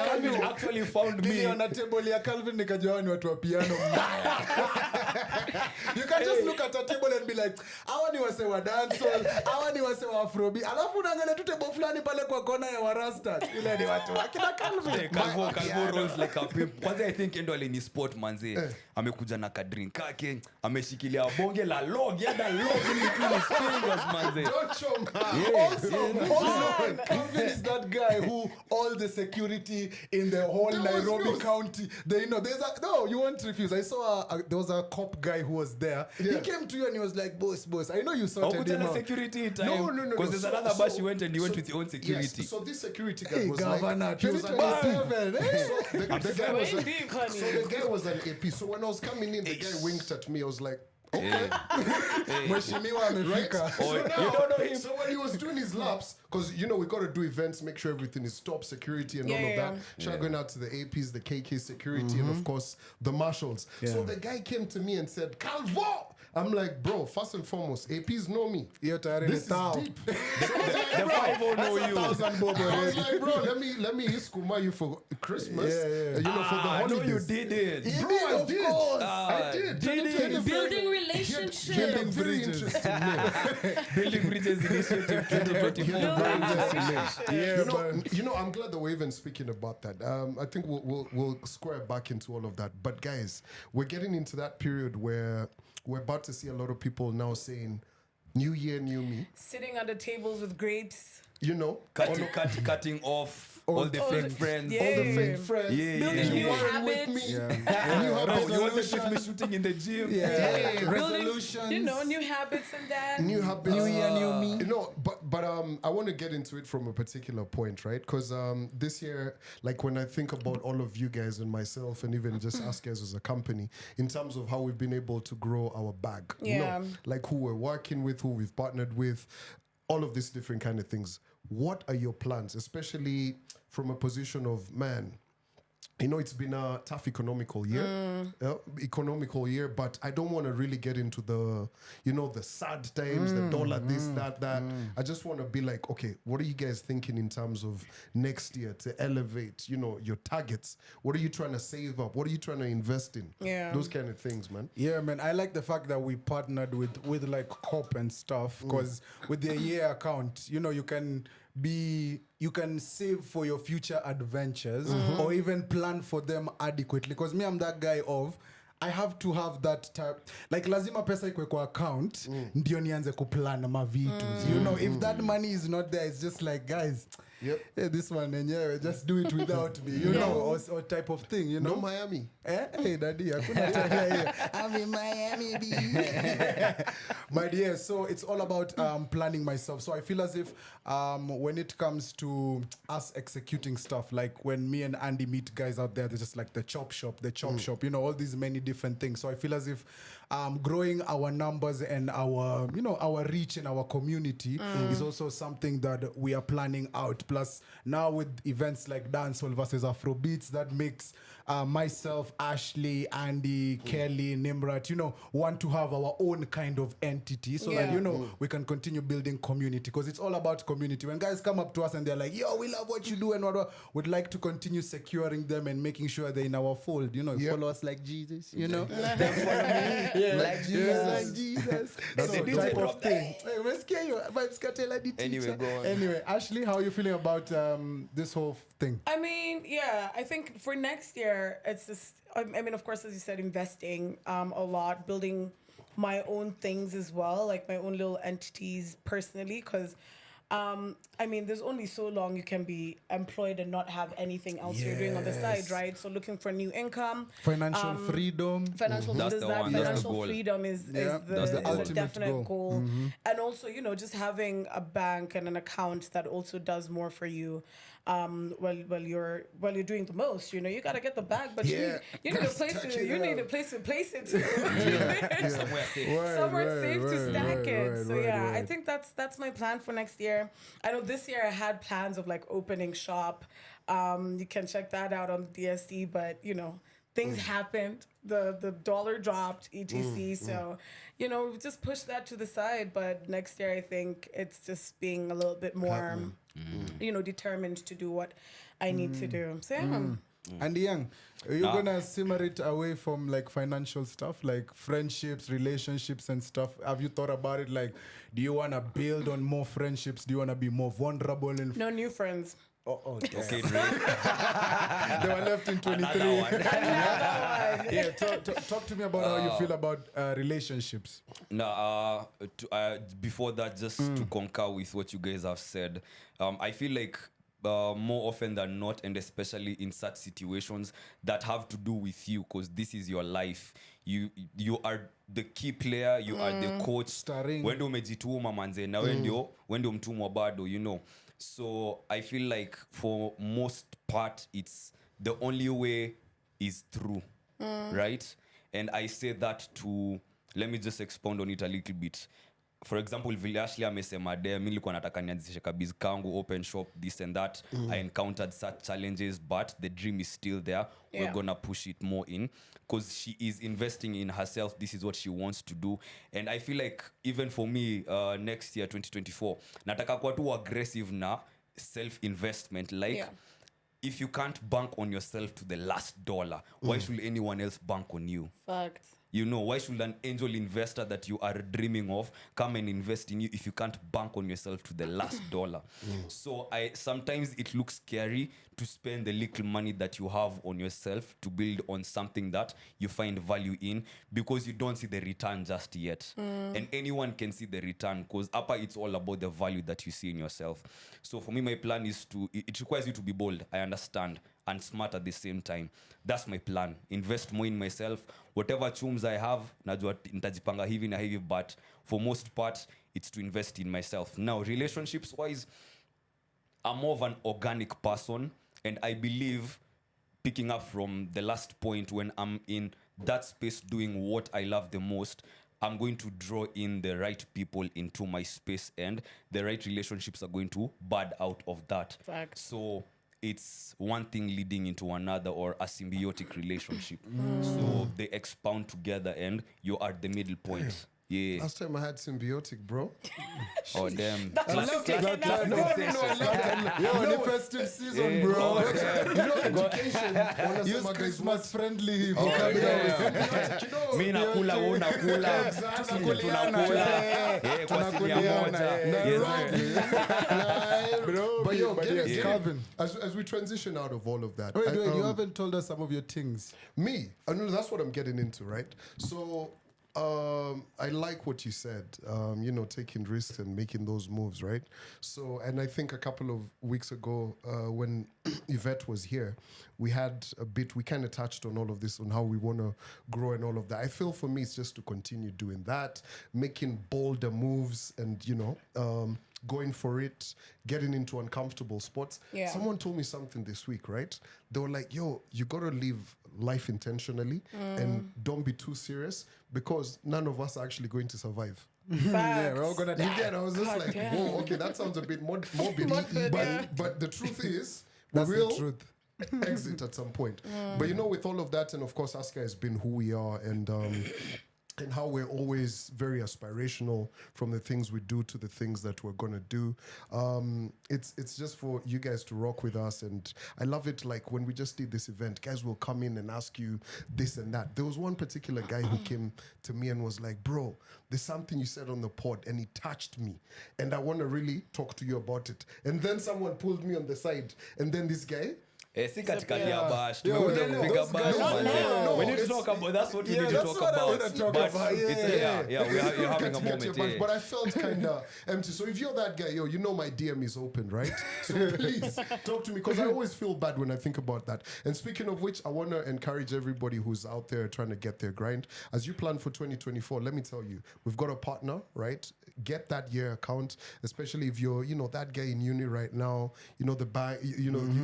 Calvin actually found me. Niliona table ya Calvin nikajua hawa ni watu wa piano mbaya. You can just look at a table and be like, hawa ni wase wa dancehall, hawa ni wase wa Afrobeat. Alafu unaangalia tu table fulani pale kwa kona ya Warasta. Ile ni watu wa kina Calvin. Calvo rolls like a pimp. Kwanza I think endo alini spot manzi. amekuja na kadrink kake ameshikilia bonge la log yada log in between his fingers manze. Don't show me. Also, Calvin is that guy who all the security in the whole Nairobi County, you won't refuse. I saw there was a cop guy who was there. Yeah. He came to you and he was like, boss, I know you sorted Hakuja him na out. security time. No. Because there's another bash you went and you went with your own security. Yes, so this security guy Hey, was Governor, like, he was an 2027. Hey. So the guy was Way deep, honey. so the guy was an AP. So when I was coming in, the guy winked at me. I was like, okay. Mheshimiwa amefika. Oh, So you now, don't know him. so when he was doing his laps, because we got to do events, make sure everything is top security and all of Yeah. that. Shout going out to the APs, the KK security, and of course the marshals. So the guy came to me and said, Calvo. I'm like, bro, first and foremost, APs know me. Hiyo tayari This ni is tao. deep. The 5 know you. 1,000 bob I was already. like, bro, let me skuma you for Christmas. Yeah. For the I know holidays. you did it. Bro, I did. course. I did. Did it. Building He had relationships. a very interesting name. Building Bridges Initiative 2024. I'm glad that we're even speaking about that. I think we'll square back into all of that. But guys, we're getting into that period where we're about to see a lot of people now saying, "New year, new me." Sitting at the tables with grapes. Cutting off all the fake friends. Yeah. All the fake friends. Building new Warren habits. with me. Yeah. New habits. You wasn't with me shooting in the gym. Yeah. Building, Resolutions. new habits and that. New habits. New year, new me. But I want to get into it from a particular point, right? Because this year, like when I think about all of you guys and myself, and even just us guys as a company, in terms of how we've been able to grow our bag, Yeah. like who we're working with, who we've partnered with, all of these different kind of things. What are your plans, especially from a position of man? It's been a tough economical year, but I don't want to really get into the sad times, the dollar, this, that. I just want to be like, okay, what are you guys thinking in terms of next year to elevate, your targets? What are you trying to save up? What are you trying to invest in? Yeah. Those kind of things, man. Yeah, man. I like the fact that we partnered with like COP and stuff, because with the year account, you can save for your future adventures or even plan for them adequately. Because me, I'm that guy of I have to have that type, like lazima pesa ikwe kwa account ndio nianze kuplan mavitu. If that money is not there, it's just like, guys, hey, this one enyewe, just do it without me, or type of thing, No Miami. Hey, daddy, hakuna tena hiyo. I'm in Miami, But yeah, so it's all about planning myself. So I feel as if when it comes to us executing stuff, like when me and Andy meet guys out there, they're just like the chop shop, all these many different things. So I feel as if growing our numbers and our reach in our community is also something that we are planning out. Plus, now with events like Dancehall versus Afrobeats, that makes myself, Ashley, Andy, Kelly, Nimrat, want to have our own kind of entity so that, we can continue building community, because it's all about community. When guys come up to us and they're like, yo, we love what you do and what, we'd like to continue securing them and making sure they're in our fold, follow us like Jesus, Then follow me like Jesus. Like Jesus. That's the type of thing. Hey, let's get you. Anyway, go on. Anyway, Ashley, how are you feeling about this whole thing? I mean, yeah, I think for next year, it's just, of course, as you said, investing a lot, building my own things as well, like my own little entities personally, because there's only so long you can be employed and not have anything else you're doing on the side, right? So looking for new income. Financial freedom. Financial That's the one. That's the financial goal. freedom is that's the a ultimate definite goal. And also, just having a bank and an account that also does more for you while you're doing the most. You gotta get the bag, but you need a place to place it too. Somewhere safe to stack it. So I think that's my plan for next year. I know this year I had plans of like opening shop. You can check that out on DSD, but things happened. The dollar dropped, etc. So, we've just pushed that to the side. But next year, I think it's just being a little bit more, determined to do what I need to do. So, And Young, are you gonna simmer it away from like financial stuff, like friendships, relationships and stuff? Have you thought about it? Like, do you wanna build on more friendships? Do you wanna be more vulnerable? No new friends. Okay, Dre. They were left in 23. Another one. Yeah, talk to me about how you feel about relationships. No, before that, just to concur with what you guys have said, I feel like more often than not, and especially in such situations that have to do with you, because this is your life. You are the key player. You are the coach. Starring. Wendo umejituma manze na wendo mtumwa bado, you know. So I feel like for most part, it's the only way is through, right? And I say that to, let me just expound on it a little bit. For example, vile Ashley amesema there, mimi nilikuwa nataka nianzishe kabizi kangu, open shop, this and that. I encountered such challenges, but the dream is still there. We're gonna push it more in because she is investing in herself. This is what she wants to do. And I feel like even for me, next year, 2024, nataka kuwa too aggressive na self-investment. Like, if you can't bank on yourself to the last dollar, why should anyone else bank on you? Facts. You know, why should an angel investor that you are dreaming of come and invest in you if you can't bank on yourself to the last dollar? So sometimes it looks scary to spend the little money that you have on yourself to build on something that you find value in, because you don't see the return just yet. And anyone can see the return, because upper it's all about the value that you see in yourself. So for me, my plan is it requires you to be bold, I understand, and smart at the same time. That's my plan. Invest more in myself. Whatever chums I have, najua nitajipanga hivi na hivi, but for most part, it's to invest in myself. Now, relationships-wise, I'm more of an organic person, and I believe, picking up from the last point, when I'm in that space doing what I love the most, I'm going to draw in the right people into my space, and the right relationships are going to bud out of that. Facts. So it's one thing leading into another, or a symbiotic relationship. So they expound together and you are the middle point. Yeah. Last time I had symbiotic, bro. Oh, damn. That's what you're taking now. The festive season, bro. You know, education. Use Christmas friendly Mi nakula, wewe unakula. Tunakula. Kwa asilimia moja. But yo, get it, Calvin. As we transition out of all of that. Wait, you haven't told us some of your things. Me, I know that's what I'm getting into, right? So I like what you said, you know, taking risks and making those moves, right? So, and I think a couple of weeks ago, when Yvette was here, we had a bit, we kind of touched on all of this, on how we want to grow and all of that. I feel for me, it's just to continue doing that, making bolder moves and, you know, going for it, getting into uncomfortable spots. Yeah. Someone told me something this week, right? They were like, yo, you got to live life intentionally and don't be too serious, because none of us are actually going to survive. Yeah, we're all gonna die. Again, I was just like, damn. whoa, okay, that sounds a bit morbid, but the truth is, That's we the will truth. exit at some point. But you know, with all of that, and of course, Aska has been who we are, and how we're always very aspirational, from the things we do to the things that we're gonna do. It's just for you guys to rock with us, and I love it. Like when we just did this event, guys will come in and ask you this and that. There was one particular guy who came to me and was like, "Bro, there's something you said on the pod, and it touched me, and I want to really talk to you about it." And then someone pulled me on the side, and then this guy. Si katikati ya bash. No, Tumekuja no, kupiga those bash, guys- man. no, We need to it's- talk about, that's what we need to that's talk what I about. wanna talk But about, it's you're having a Can't get moment. your bunch, Yeah. but I felt kind of empty. So if you're that guy, yo, you know my DM is open, right? So please talk to me, because I always feel bad when I think about that. And speaking of which, I want to encourage everybody who's out there trying to get their grind. As you plan for 2024, let me tell you, we've got a partner, right? Get that year account, especially if you're, you know, that guy in uni right now, you know,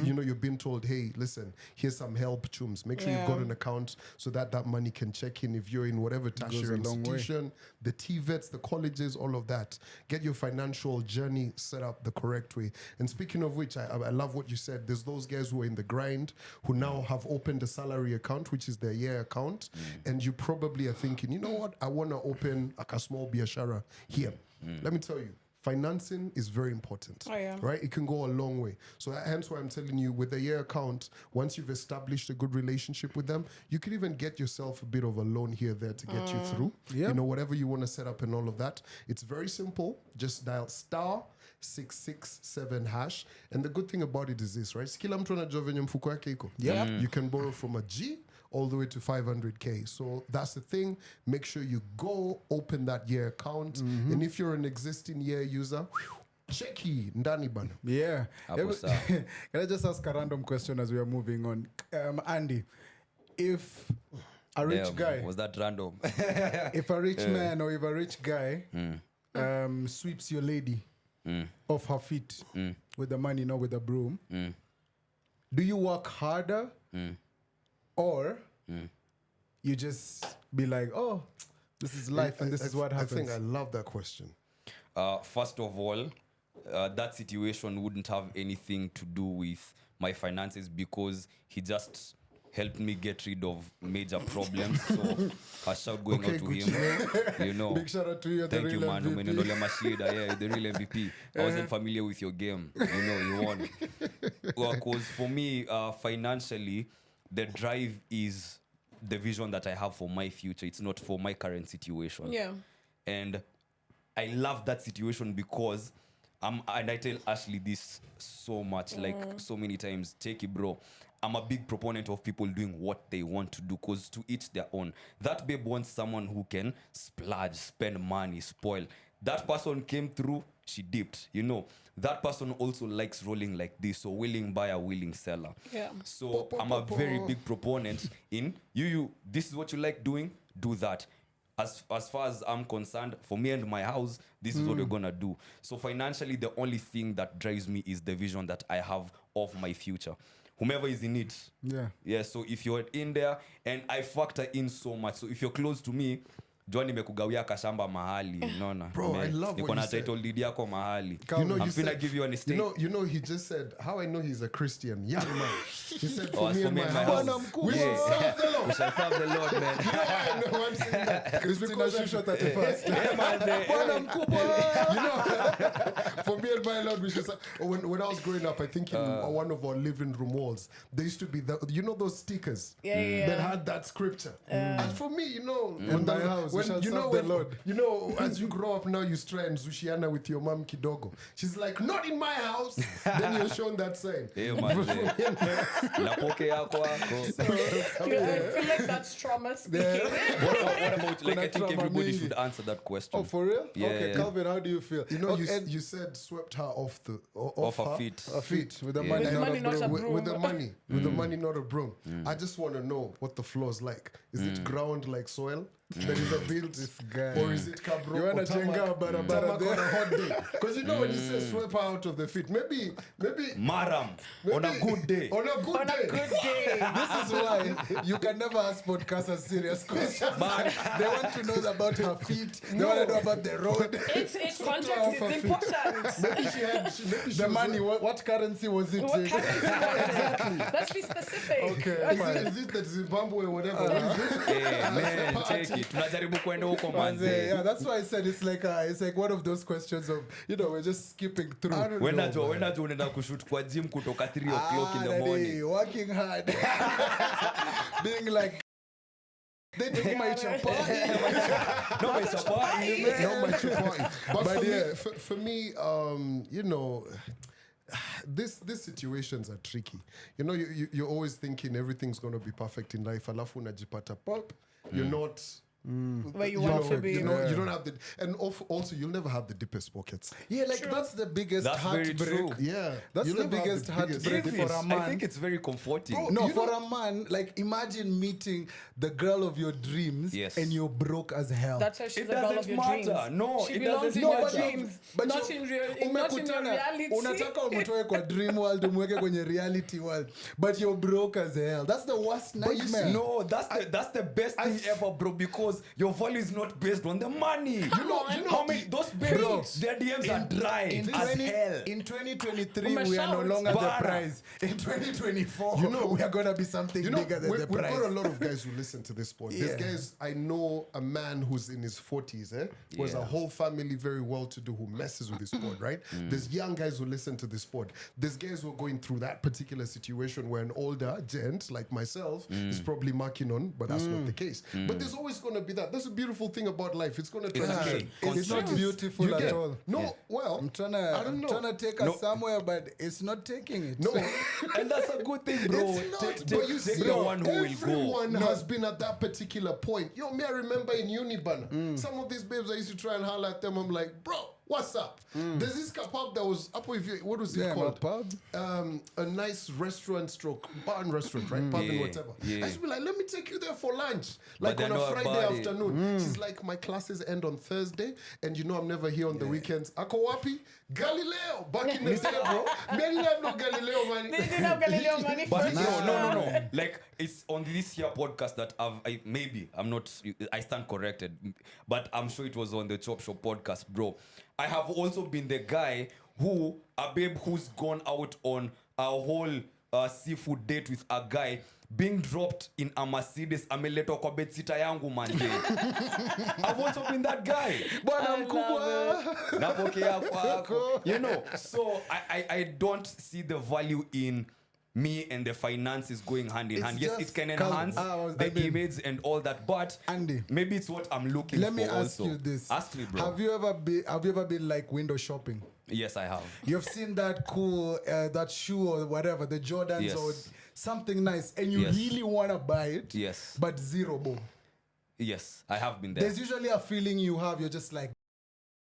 you know, you've been told, hey, listen, here's some help, chums. Make sure you've got an account so that money can check in if you're in whatever tertiary a long way. institution, the TVETs, the colleges, all of that. Get your financial journey set up the correct way. And speaking of which, I love what you said. There's those guys who are in the grind, who now have opened a salary account, which is their year account. And you probably are thinking, you know what? I want to open like a small biashara here. Let me tell you, financing is very important, Oh, yeah. right? It can go a long way. So hence why I'm telling you, with the year account, once you've established a good relationship with them, you can even get yourself a bit of a loan here, there to get you through. Yeah. You know, whatever you want to set up and all of that. It's very simple. Just dial #667#. And the good thing about it is this, right? Kila mtu anajua venye mfuko yake iko. You can borrow from a G all the way to 500K. So that's the thing. Make sure you go open that year account. And if you're an existing year user, checky ndani bana. Yeah. Hapo sawa. Can I just ask a random question as we are moving on? Andy, if a rich guy, Was that random? if a rich man or if a rich guy sweeps your lady off her feet with the money, not with a broom, do you work harder or you just be like, oh, this is life and this is what happens? I think I love that question. First of all, that situation wouldn't have anything to do with my finances because he just helped me get rid of major problems. So a shout going out to him. You know. Big shout out to you. Thank you, man. Umenondolea mashida. Yeah, the real MVP. I wasn't familiar with your game. You know, you won. Well, because for me, financially, the drive is the vision that I have for my future. It's not for my current situation. Yeah. And I love that situation because and I tell Ashley this so much, like so many times, take it, bro. I'm a big proponent of people doing what they want to do because to each their own. That babe wants someone who can splurge, spend money, spoil. That person came through, she dipped, you know. That person also likes rolling like this, so willing buyer, willing seller. Yeah. So I'm a very big proponent in you. This is what you like doing, do that. As far as I'm concerned, for me and my house, this is what we're gonna do. So financially, the only thing that drives me is the vision that I have of my future. Whomever is in it. Yeah. So if you're in there, and I factor in so much. So if you're close to me, Joa nimekugawia kashamba mahali, unaona. Bro, I love what you said. Title deed yako mahali. You know, I'm you finna said, give you an estate. You know, he just said, how I know he's a Christian. Young man. He said, for As me and my house. We shall serve the Lord. We shall serve the Lord, man. You know why I know I'm saying that? It's because I'm shot at the first. You know, for me and my Lord, we should serve. When I was growing up, I think in one of our living room walls, there used to be, you know those stickers that had that scripture. And for me, you know, in my house, we shall serve the Lord. You know, as you grow up now, you try and zushiana with your mom kidogo. She's like, not in my house. Then you're shown that sign. Yeah, man. Napoke yako ako. I feel like that's trauma speaking. What about, like, I think trauma everybody mingi. should answer that question. Oh, for real? Yeah, Okay, yeah. Calvin, how do you feel? You know, Okay, you said swept her off Her feet. a feet with the Yeah. money, With not money, a not broom. a with the broom. money, not a broom. I just want to know what the floor's like. Is it ground like soil? That is a built, guy. or is it cabro? You wanna or tarmac- jenga barabara tarmac on a hot day? Because you know when you say sweep her out of the feet, maybe Maram, on a good day. On a good On day. a good day. This is why you can never ask podcasters serious questions. They want to know about her feet. They want to know about the road. It's context is important. Maybe she The was money, what currency was it? What currency was it? Let's be specific. Okay, fine. Is it that Zimbabwe or whatever? What is it? Hey, man, take it. Tunajaribu kwenda huko manze. Yeah, that's why I said it's like one of those questions of, you know, we're just skipping through. I don't Wenda know, jo man. unaenda kushoot kwa gym kutoka 3 o'clock in the Daddy, morning. working hard. Being like, they took my chapati. No, it's a party, man. Not my chapati. But But for, yeah. me, for me, you know, these situations are tricky. You know, you're always thinking everything's going to be perfect in life. Alafu unajipata pop. You're not... Where you want to be. You know, you don't have the... And also, you'll never have the deepest pockets. Yeah, like that's the biggest That's very heartbreak. true. Yeah. That's You'll the never have biggest heartbreak It for is. a man. I think it's very comforting. No, You for know- a man, like imagine meeting the girl of your dreams Yes. and you're broke as hell. That's how she's It the girl of doesn't your matter. dreams. No, she it belongs doesn't in your matter. dreams, not you- in not in your reality. unataka umtoe kwa dream world umweke kwenye reality world, but you're broke as hell. That's the worst But you nightmare. see, No, that's the best thing ever, bro, because your value is not based on the money. You know how many those Bro, babes, their DMs are dry in, as 20, hell. in 2023, we are no Shout. longer the Bara. prize. In 2024, You know, we are going to be something You know, bigger than we've the got prize. a lot of guys who listen to this pod. There's Yeah. guys, I know a man who's in his 40s, who has a Yeah. whole family very well to do who messes with this pod, right? There's young guys who listen to this pod. There's guys who are going through that particular situation where an older gent like myself is probably marking on, but that's not the case. But there's always going to gonna be that. That's a beautiful thing about life. It's gonna okay. transition. It's not Constraints. beautiful You at get- all. No, well, I'm trying I don't know. to take us somewhere, but it's not taking it. No, And that's a good thing, bro. it's not. Take But you take see, the one who will go. everyone has been at that particular point. Yo, me, I remember in Unibana, some of these babes I used to try and holler at them. I'm like, bro, what's up? There's this pub that was up with you. What was it Yeah, called? my pub. A nice restaurant stroke bar and restaurant, right? Pub and Yeah, whatever. yeah. I used to be like, let me take you there for lunch. But Like they on a know Friday about it. afternoon. She's like, my classes end on Thursday, and you know I'm never here on the weekends. Ako wapi? Galileo. Back in the day, bro. Me, I didn't have no Galileo money. They didn't have Galileo money But first. no. Like it's on this here podcast that I stand corrected, but I'm sure it was on the Chop Shop podcast, bro. I have also been the guy a babe who's gone out on a whole seafood date with a guy being dropped in a Mercedes ameletwa kwa bedsita yangu manje. I've also been that guy. Bwana mkubwa. Napokea kwako. You know, so I don't see the value in me and the finances going hand in It's hand. Yes, just it can calm. enhance I the mean, image and all that, but Andy, maybe it's what I'm looking Let for me ask also. you this. Ask me, bro. Have you ever been like window shopping? Yes, I have. You've seen that cool, that shoe or whatever, the Jordans Yes. or something nice, and you Yes. really want to buy it, Yes. but zero, boom. Yes, I have been there. There's usually a feeling you have, you're just like,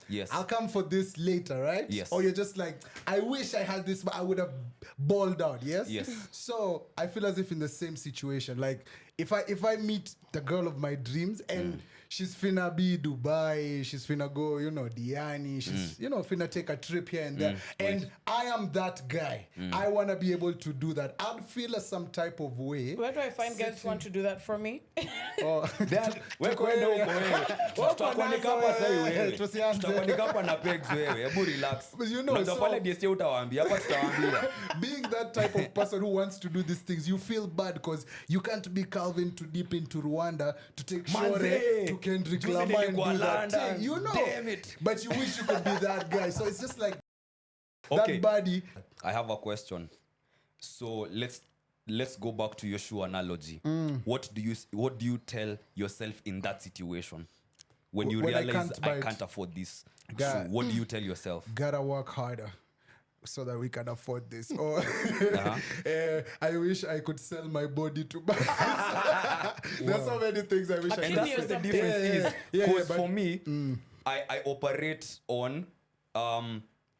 Yes. I'll come for this later, right? Yes. Or you're just like, I wish I had this, but I would have balled out, yes? Yes. So I feel as if in the same situation, like if I meet the girl of my dreams and she's finna be Dubai, she's finna go, Diani, she's, finna take a trip here and there. And I am that guy. I wanna be able to do that. I'd feel some type of way. Where do I find guys who want to do that for me? Wewe kwenda huko wewe. Tutakuandika hapa sasa wewe. Tusianze. Tutakuandika hapa na pegs wewe. Hebu relax. But you know, Unajua so- pale DST utawaambia, hapa tutawaambia. Being that type of person who wants to do these things, you feel bad because you can't be Calvin too deep into Rwanda to take Shore Manze, to Kendrick juzi Lamar and nilikuwa do that London. thing. You know. Damn it. But you wish you could be that guy. So it's just like Okay. that body. I have a question. So let's go back to your shoe analogy. What do you tell yourself in that situation when you When I realize can't buy I it. can't afford this shoe? God. What do you tell yourself? Gotta work harder so that we can afford this. Or I wish I could sell my body to buy this. There's so many things I wish I And could. that's Give what the yourself- difference is. Yeah, Because but- for me, I operate on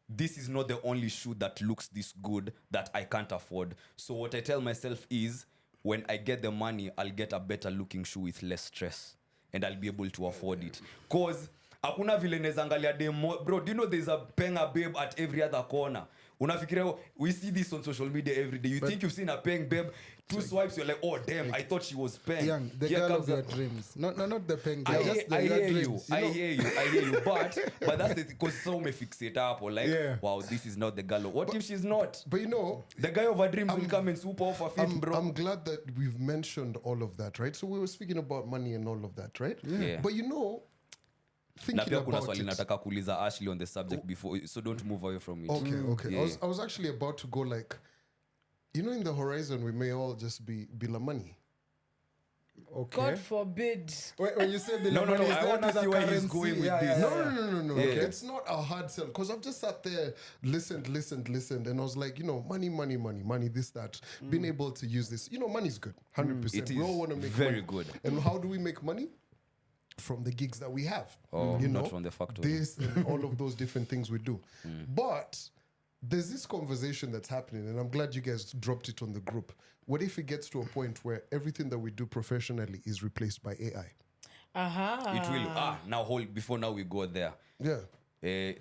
this is not the only shoe that looks this good that I can't afford. So what I tell myself is when I get the money, I'll get a better looking shoe with less stress and I'll be able to afford it. Cause hakuna vile neza angalia demo, bro, do you know there's a penga babe at every other corner? Unafikiria, we see this on social media every day. You think you've seen a peng babe, two swipes, you're like, oh damn, I thought she was peng. Young, the Here girl comes of your a- dreams. Not the pen I girl. hear, Just the I your hear you. dreams. I hear you. But that's the because so me fix it up or like, Yeah. wow, this is not the girl. What if she's not? But The guy of her dreams will come and swoop off her feet, bro. I'm glad that we've mentioned all of that, right? So we were speaking about money and all of that, right? Yeah. But Na thinking pia kuna about swali it. nataka kuuliza Ashley on the subject before, so don't move away from it. Okay. Yeah. I was actually about to go like, in the horizon, we may all just be Bila money. Okay. God forbid. When you say No, money, is I there want to another see where he's currency? going with Yeah, this. yeah, No, no. Yeah. It's not a hard sell because I've just sat there, listened, and I was like, money, this, that. Being able to use this, money's good, 100%. It We all is want to make very money. good. And how do we make money? From the gigs that we have. Oh, not from the factory. This and all of those different things we do. But there's this conversation that's happening, and I'm glad you guys dropped it on the group. What if it gets to a point where everything that we do professionally is replaced by AI? It will. Before we go there. Yeah.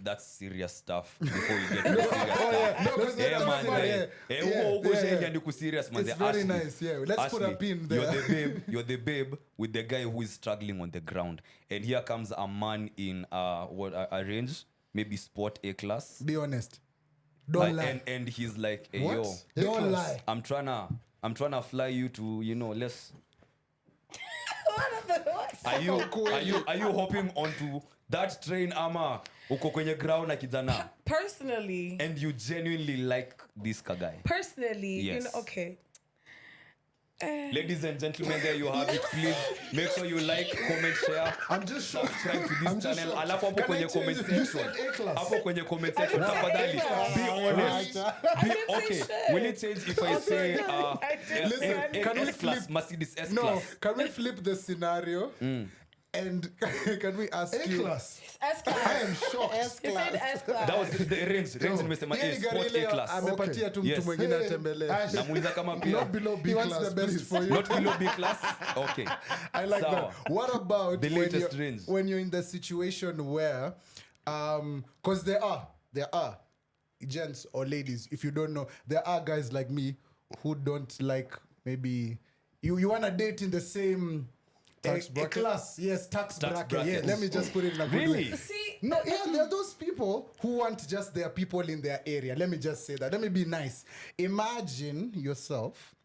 That's serious stuff before you get to the serious stuff. No, because Yeah, man. Huko yeah. Shenya ni serious, man. It's very nice, yeah. Let's put a Ashley, pin there. You're the babe with the guy who is struggling on the ground. And here comes a man in a range, maybe sport A class. Be honest. Don't lie. And he's like, hey, What? yo, Don't lie. I'm tryna fly you to, let's. Are you hopping onto that train ama uko kwenye ground na kijana? Personally, And you genuinely like this guy. you Yes. know, okay. Ladies and gentlemen, there you have it. Please make sure you like, comment, share. I'm just shocked. Subscribe to I'm this just channel. shocked. Alafu hapo Can I kwenye change comment it? You section. said A-class. Hapo kwenye comment section. said Tafadhali, A-class. be honest. I didn't say Okay, shit. will it change if I say I did say can we S-class, flip- Mercedes S-class? No, can we flip the scenario? And can we ask you? A-class. S-class. I am shocked. You said S-class. That was the range nimesema Hii A, sport gari leo A-class. amepatia tu mtu Yes. mwingine atembelee. Namuuliza kama pia. Not below B He wants class, the best please. for you. Not below B class? Okay. I like Sawa. that. What about The when latest you're, range? when you're in the situation where, because there are gents or ladies, if you don't know, there are guys like me who don't like maybe you want to date in the same Tax a bracket? class, yes, tax bracket. bracket. Yeah, let me just put it in a good Really? way. See, No, yeah, there are those people who want just their people in their area. Let me just say that. Let me be nice. Imagine yourself.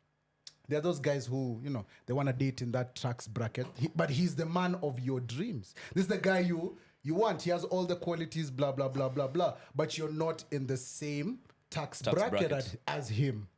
There are those guys who, they want to date in that tax bracket, but he's the man of your dreams. This is the guy you want. He has all the qualities, blah, blah, blah, blah, blah. But you're not in the same tax bracket bracket. As him.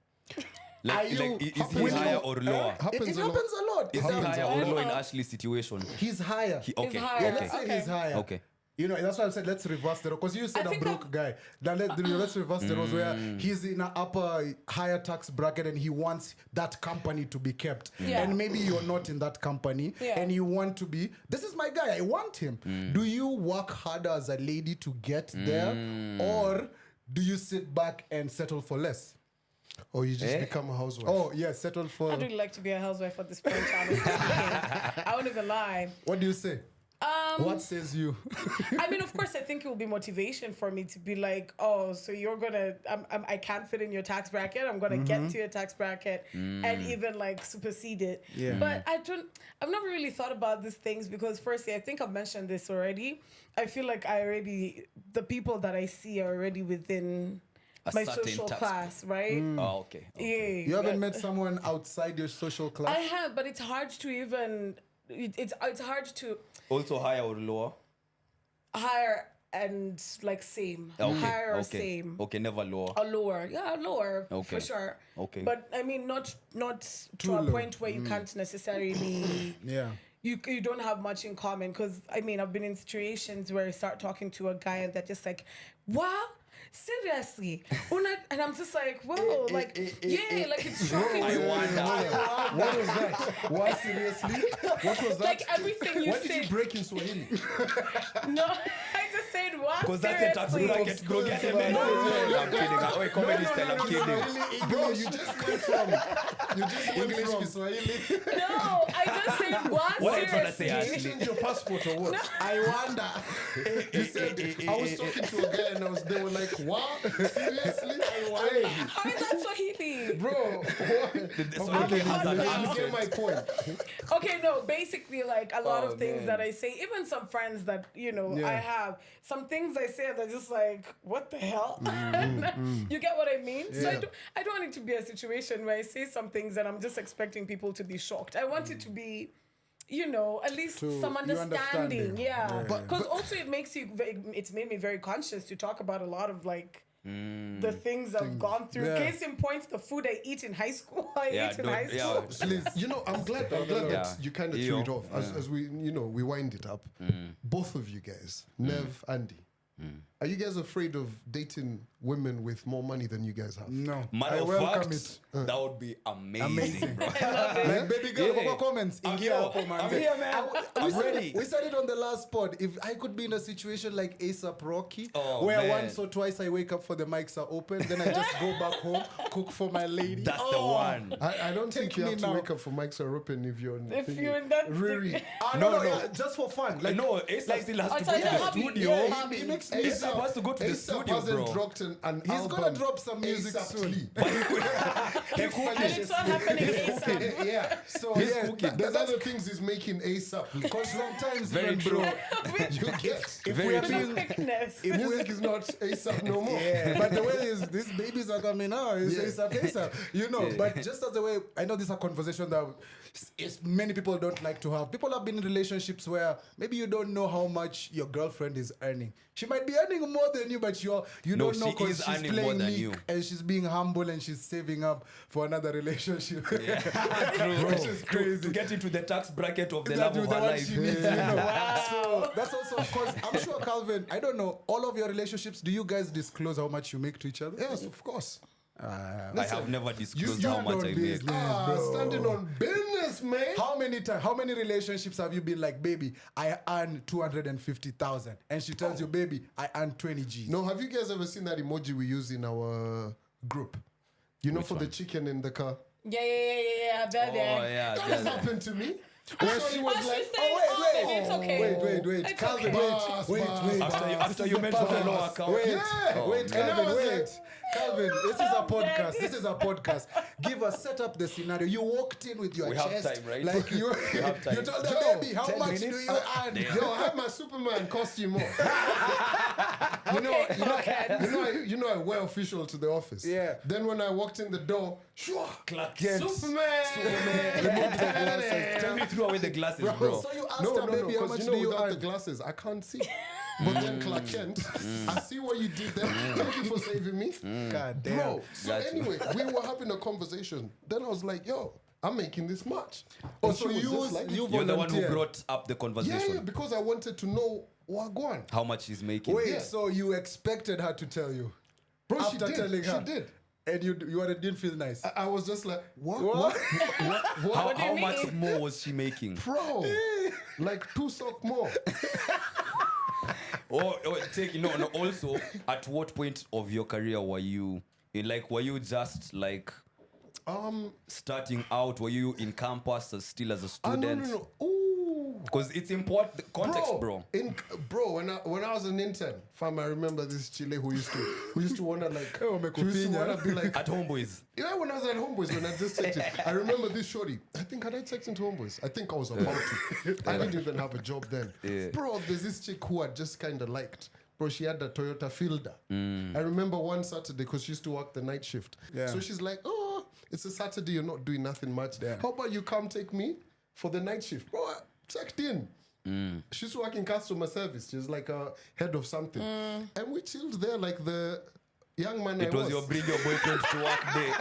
Like, Are you- is he will higher you- or lower? It Happens a lot. happens a lot. Is It he happens higher a or lot. lower in Ashley's situation? He's higher. Okay. higher. Yeah, Okay. let's say Okay. he's higher. Okay. That's why I said let's reverse the role. Because you said I a think broke guy. Now let's reverse the roles where Mm. he's in an upper higher tax bracket and he wants that company to be kept. Yeah. And maybe you're not in that company Yeah. and you want to be, this is my guy, I want him. Mm. Do you work harder as a lady to get there? Or do you sit back and settle for less? Or you just become a housewife. Oh, yeah, settle for. I'd really like to be a housewife at this point, honestly speaking. I won't even lie. What do you say? What says you? I mean, of course, I think it will be motivation for me to be like, oh, so you're gonna, I can't fit in your tax bracket. I'm gonna get to your tax bracket and even like supersede it. Yeah. But I've never really thought about these things because, firstly, I think I've mentioned this already. I feel like the people that I see are already within A my certain social tax class, right? Oh, okay. Yeah. You haven't met someone outside your social class? I have, but it's hard to even. It's hard to Also higher or lower? hire and like same. Okay. Higher or okay. same. Okay, never lower. Or lower. Yeah, lower. Okay. For sure. Okay. But I mean not Too to a low. point where you can't necessarily Yeah. you don't have much in common because I mean I've been in situations where I start talking to a guy and they're just like, wow, seriously, and I'm just like, whoa, like yeah, like it's shocking. I wonder. What was that? Why seriously? What was that? Like everything you Why did say. you break in Swahili? No, I just said what? Because that's the tax Seriously? bracket, bro. Get the message. I'm kidding. Wait, comedy style, I'm kidding. Bro, you just went from English to Swahili. No, I just said what? What are you trying to say, Seriously? Ashley? You change your passport or what? I wonder. You said, I was talking to a guy and they were like, what? Seriously? Hey, How is that Swahili? bro, what? Swahili has an You accent. get my point. Okay, no, basically, like a lot Oh, of things man. that I say, even some friends that, Yeah. I have, some things I say they're just like, what the hell? You get what I mean? So Yeah. I don't want it to be a situation where I say some things and I'm just expecting people to be shocked. I want it to be, at least some you understanding. understanding. Yeah. Because also it's made me very conscious to talk about a lot of like, the things I've gone through. Yeah. Case in point, the food I eat in high school. I Yeah, ate in don't- high yeah. school. Please, I'm glad Yeah. that you kind of threw it off as we, we wind it up. Both of you guys, Nev, Andy, are you guys afraid of dating women with more money than you guys have? No. Matter I of welcome fact, it. that would be amazing, Amazing. bro. Like baby girl, Yeah. go comments. I'm Ingia here. hapo, man. I'm here, man. I'm ready. We said it on the last pod. If I could be in a situation like ASAP Rocky, Oh, where man. once or twice I wake up for the mics are open, then I just go back home, cook for my lady. That's the one. I don't think Take you me have to now. wake up for mics are open if you're If thinking- you're in that Riri. No, no. yeah, just for fun. Like, No, ASAP still has to I'll go tell to you the hobby. studio. Yeah, he makes ASAP music. has to go to the ASAP studio, hasn't bro. dropped an He's album. gonna drop some music ASAP soon. Lee. And it's not happening ASAP. Yeah. So He's yeah, cooking. There's other things he's making ASAP. because sometimes Very even true. You get. if Very we are true. being Quickness. Music is not ASAP no more. yeah, but the way is these babies are coming out. It's ASAP. But just as the way I know this is a conversation that many people don't like to have. People have been in relationships where maybe you don't know how much your girlfriend is earning. She might be earning earning more than you, but you No, don't know she because is she's earning more playing than meek you. and she's being humble and she's saving up for another relationship. True. Which is crazy. To get into the tax bracket of the That love of the her one life. she needs, you know. So that's also, of course, I'm sure, Calvin, I don't know, all of your relationships, do you guys disclose how much you make to each other? Yes, of course. I have never disclosed you how much don't I make. business. Bro. Standing on business, man. How many relationships have you been like, baby, I earn 250,000, and she tells you, baby, I earn 20 G's. No, have you guys ever seen that emoji we use in our group? You know, for the chicken in the car. Yeah. Oh, yeah. That has happened to me. Where she was Oh, like, she's saying, baby, it's okay. wait, It's Calvin, okay. wait. After you mentioned the low account. Wait, Yeah. wait, And I Calvin, was wait. Calvin, this is a I'm podcast. dead. This is a podcast. Set up the scenario. You walked in with your We have chest. time, right? Like you have time. you told her, Yo, baby, how 10 much do minutes? you earn? Yo, I have my Superman costume on. You know, I wear official to the office. Yeah. Then when I walked in the door, sure, Clark Kent. Superman. Tell me, throw away the glasses, bro. So you asked No, her, baby, how because much you do know, you without earn? the glasses, I can't see. But then Clark Kent, I see what you did there. Thank you for saving me. God damn. Bro, so Gotcha. anyway, we were having a conversation. Then I was like, yo, I'm making this much. Oh, And so she was just like, you You're the one who volunteered. brought up the conversation. yeah, because I wanted to know Wagwan. How much he's making. Wait, Yeah. so you expected her to tell you? Bro, After she did. telling her. She did. And you didn't feel nice? I was just like, what? What? How, do you how much mean? more was she making? Bro, like 2 sock more. No. Also, at what point of your career were you in? Like, were you just like starting out? Were you in campus still as a student? No. Ooh. Because it's important. The context, bro. When I was an intern, fam, I remember this Chile who used to wanna like, Oh, who used to wanna be like, At Homeboys. yeah, when I was at Homeboys, when I just checked it, I remember this shorty. I think had I checked into Homeboys? I think I was about to. I didn't even have a job then. Yeah. Bro, there's this chick who I just kind of liked. Bro, she had a Toyota Fielder. I remember one Saturday because she used to work the night shift. Yeah. So she's like, oh, it's a Saturday, you're not doing nothing much. Yeah. How about you come take me for the night shift? Bro, I checked in. She's working customer service. She's like a head of something. And we chilled there like the young man It I was your bring your boyfriend to work day.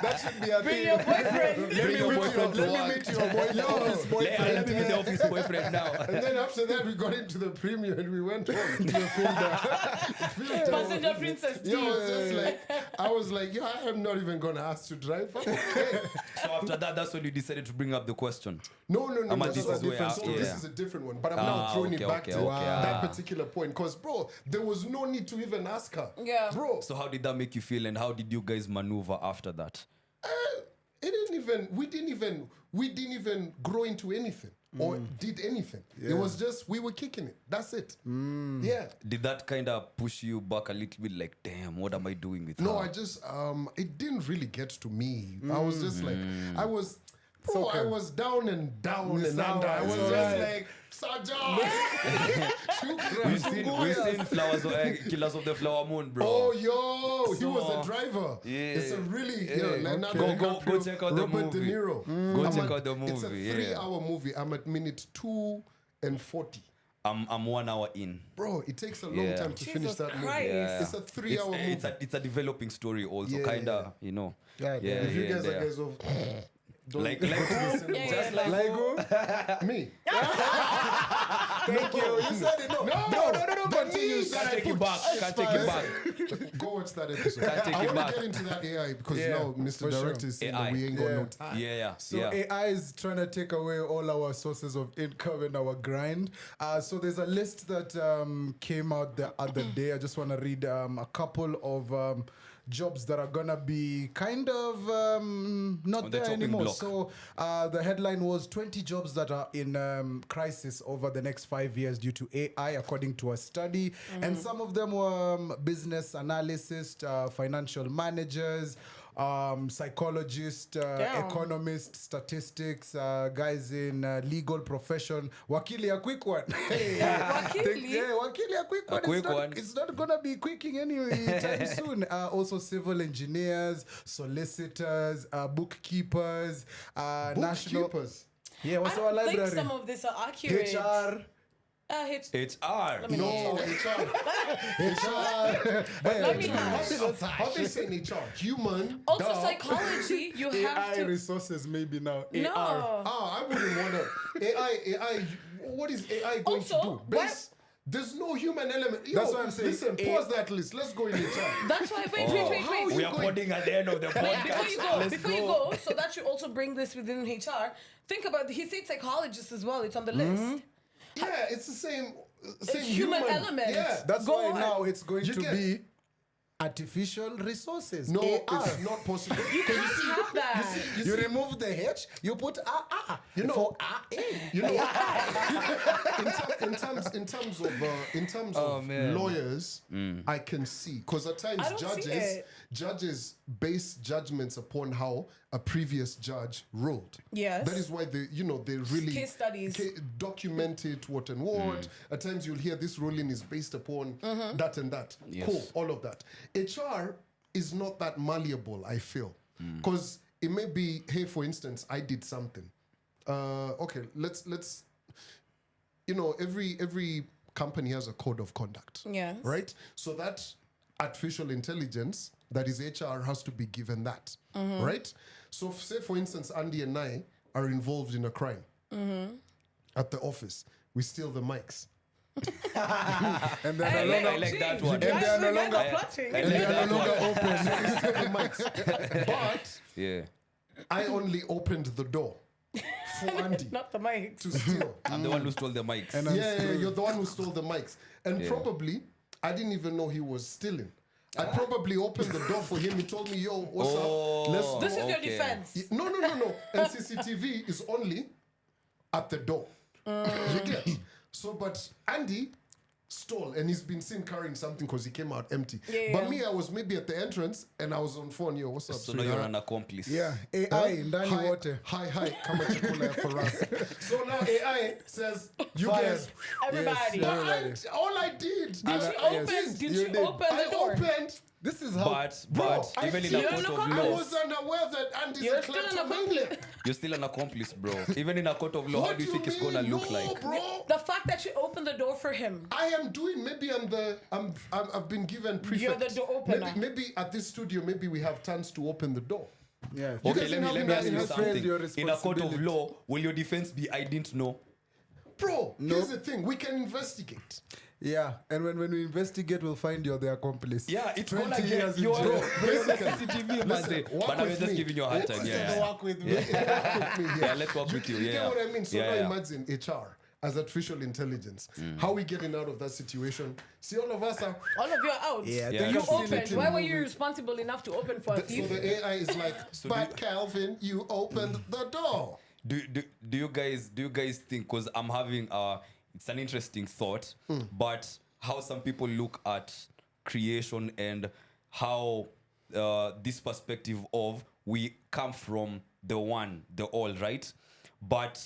That should be a Bring thing. your boyfriend. Bring your boyfriend to Let me work. meet your office boyfriend. Let me meet the office boyfriend now. And then after that, we got into the premium and we went home to the Fielder. Passenger Princess Yo, T. I was like, yo, I am not even gonna ask to drive. I'm okay. So after that, that's when you decided to bring up the question. No. Ama, This this is is where different. I- So yeah. this is a different one. But I'm now throwing it back to okay. that particular point. Because, bro, there was no need to even ask her. Yeah. Bro, So how did that make you feel, and how did you guys maneuver after that? we didn't even grow into anything or did anything. It was just we were kicking it. That's it. Yeah. Did that kind of push you back a little bit, like, damn, what am I doing with No, her? I just it didn't really get to me. I was just like I was I was down and under. I was just like Saja. We've seen flowers, Killers of the Flower Moon, bro. Oh, yo, he was So, a driver. yeah. It's a really, Go check out the Robert De movie. Niro. Go check out the It's a movie, 3-hour movie. I'm at minute 2:40. I'm 1 hour in. Bro, it takes a long Yeah. time to finish Jesus that movie. Christ. Yeah. It's a 3-hour movie. It's a developing story also, Yeah, kind of, yeah. you know. Yeah, yeah, If you yeah, guys are yeah. guys of Like who? Yeah, Just yeah. like who? me. Thank you. You said it. No. Continue. Can't take it back. Can't take it back. Go watch that episode. Can't take I it want back. to get into that AI because Yeah, now Mr. for Director sure. is saying AI. that we ain't got no Yeah. time. Yeah. So yeah. AI is trying to take away all our sources of income and our grind. So there's a list that came out the other day. I just want to read a couple of jobs that are gonna be kind of not On the there chopping anymore. block. So the headline was 20 jobs that are in crisis over the next 5 years due to AI, according to a study. And some of them were business analysts, financial managers, psychologists, Damn. economists, statistics, guys in legal profession. Wakili, a quick one. Wakili? Yeah, Wakili, a quick one. quick one. It's not gonna be quicking anytime soon. Also, civil engineers, solicitors, bookkeepers, national. Bookkeepers. Yeah, what's I our don't think library? some of these are accurate. HR. HR. Let me No, HR. HR. Let me How they say in HR? Human. Also, duh. psychology, you have AI to. resources maybe now. No. AR. I wouldn't want to. AI. What is AI going Also, to do? There's no human element. Yo, That's what I'm saying. Listen, pause that list. Let's go in HR. That's why. Wait. We are podding at the end of the podcast. Before you go, so that you also bring this within HR. Think about. He said psychologist as well. It's on the list. Yeah, it's the same human element. Yeah, That's Go why on. now it's going You to get- be artificial resources. no, AR. it's not possible. You can't have that. You remove the H, you put A. You know- for A. You know, in terms of man. lawyers, I can see because at times I don't see it. judges base judgments upon how a previous judge ruled. Yes. That is why they really Case studies. document it what and what. At times you'll hear this ruling is based upon that and that. Yes. Cool, all of that. HR is not that malleable, I feel, because it may be, hey, for instance, I did something. Okay, let's every company has a code of conduct. Yes. Right? So that artificial intelligence, that is HR, has to be given that. Right? So say for instance, Andy and I are involved in a crime at the office. We steal the mics. And then I like that one. And they are no longer plotting. and they are no longer open. We steal the mics. But Yeah. I only opened the door for Andy Not the mics. to steal. I'm the one who stole the mics. And I'm Yeah, you're the one who stole the mics. And probably, I didn't even know he was stealing. I probably opened the door for him. He told me, yo, what's up? Let's This is your Okay. defense. No. And CCTV is only at the door. You get? So, but Andy stole and he's been seen carrying something because he came out empty. Yeah, But yeah. me, I was maybe at the entrance and I was on phone. Yo, what's up? So now you're an accomplice. yeah, AI ndani Hi, wote. hi, kama chakula for us. So now AI says, you Fired. guys, Everybody. Yes, everybody. all I did. Did you open? yes, Did you you did. open the I door? opened. This is how But I even in see- a You're court an of accomplice. I law, was unaware that Andy's You're a still an kleptomaniac. you're still an accomplice, bro. Even in a court of law, how What do you think it's mean? gonna look No, like? bro. The fact that you opened the door for him. I am doing. Maybe I've been given prefect. You're the door opener. Maybe at this studio, maybe we have turns to open the door. yeah. You Okay, guys let me have ask it you as something. your In a court of responsibility. law, will your defense be I didn't know? Bro, here's the thing: we can investigate. Yeah, and when we investigate, we'll find you're the accomplice. Yeah, it's 20 gonna years get in you're jail. you're the CCTV, man. say, work But I'm with just me. giving you a hard time. Yeah. Work with me. Work with me here. Yeah, let's work with you. You get Yeah. what I mean? So Yeah, now yeah. imagine HR as artificial intelligence. How we getting out of that situation? See, all of us are. All of you are out. Yeah, Yeah. You I've seen opened. it in Why were you responsible enough to open for a So thief? the AI is like, but Calvin, you opened the door. Do you guys think? Because I'm having it's an interesting thought, but how some people look at creation and how this perspective of we come from the one, the all, right? But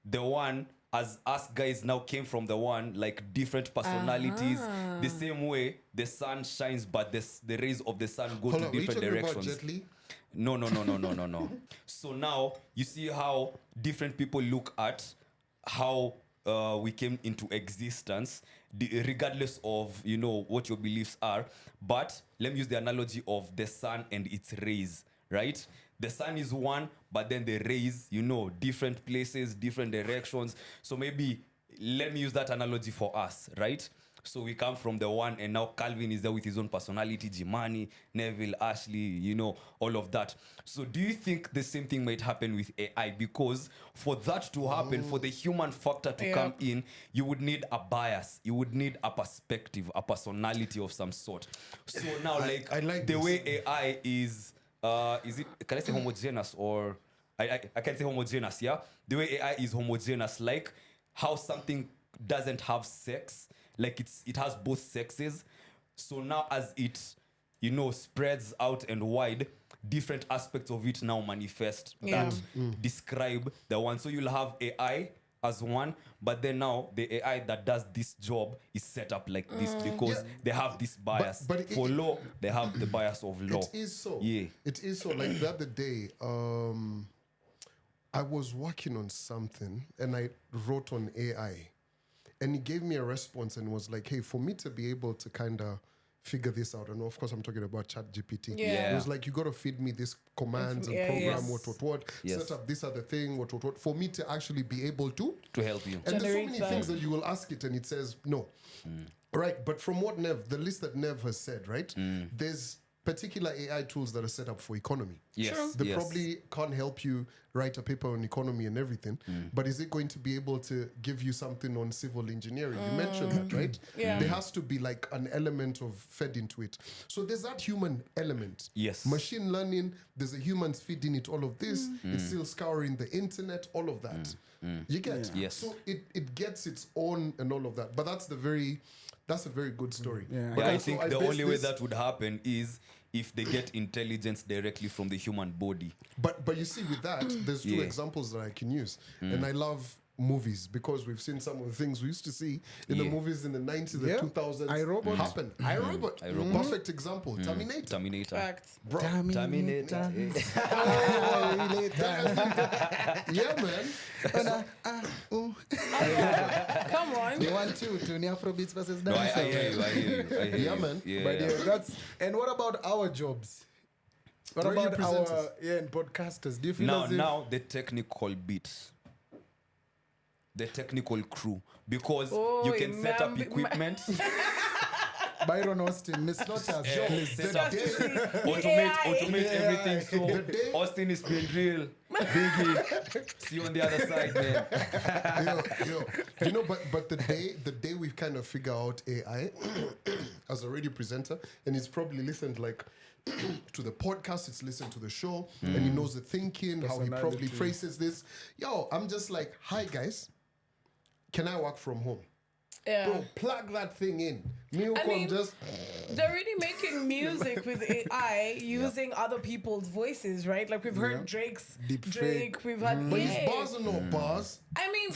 the one, as us guys now came from the one, like different personalities, the same way the sun shines, but the rays of the sun go Hold to on, are you different talking about directions. Jet Li? No. So now you see how different people look at how we came into existence, regardless of what your beliefs are. But let me use the analogy of the sun and its rays, right? The sun is one, but then the rays, different places, different directions. So maybe let me use that analogy for us, right? So we come from the one, and now Calvin is there with his own personality, Jimani, Neville, Ashley, all of that. So do you think the same thing might happen with AI? Because for that to happen, for the human factor to come in, you would need a bias. You would need a perspective, a personality of some sort. So now, I like the this. way AI is it, can I say homogeneous or... I can say homogeneous, yeah? The way AI is homogeneous, like how something doesn't have sex, like it has both sexes. So now as it, spreads out and wide, different aspects of it now manifest that describe the one. So you'll have AI as one, but then now the AI that does this job is set up like this because they have this bias. but For law, they have the bias of law. It is so. Yeah. It is so. Like the other day, I was working on something and I wrote on AI. And he gave me a response and was like, hey, for me to be able to kind of figure this out, and of course I'm talking about ChatGPT. Yeah. It was like, you got to feed me this commands and Yeah, program, yes. what, Yes. set up this other thing, what, for me to actually be able to help you. And there's so Generate many that. things that you will ask it and it says no. Right, but from what the list that Nev has said, right, there's particular AI tools that are set up for economy. Yes. True. They Yes. probably can't help you write a paper on economy and everything, but is it going to be able to give you something on civil engineering? You mentioned that, right? Yeah. There has to be like an element of fed into it. So there's that human element. Yes. Machine learning, there's a humans feeding it all of this. It's still scouring the internet, all of that. You get? Yes. So it gets its own and all of that. But that's a very good story. Yeah. But I also, think the base only way this- that would happen is if they get intelligence directly from the human body. But you see, with that, there's two Yeah. examples that I can use, and I love movies because we've seen some of the things we used to see in the Yeah. movies in the 90s, Yeah. the 2000s iRobot. happen. iRobot, iRobot. perfect example. Terminator. Terminator. Facts. Bro, Terminator. yeah, man. Come on. You want to the Afrobeats versus No, I Dancehall. hear you. I hear you. I hear Yeah, you. man. Yeah. But yeah, that's and what about our jobs? What Radio about our presenters. and podcasters? Do you feel Now, as if now the technical bits, the technical crew, because you Oi, can set up ma'am, equipment, Byron Austin, Miss Lotus, please. set The up, day- automate everything. The So day- Austin is being real, Biggie. See you on the other side, man. you know, but the day we kind of figure out AI as a radio presenter, and it's probably listened like to the podcast, it's listened to the show, and he knows the thinking, how he probably Personality. phrases this. Yo, I'm just like, hi guys, can I work from home? Yeah. Bro, plug that thing in. Me, I mean, just They're already making music with AI using other people's voices, right? Like we've heard Drake's Deep Drake. fake. We've had. but yeah. his bars are not bars. I mean,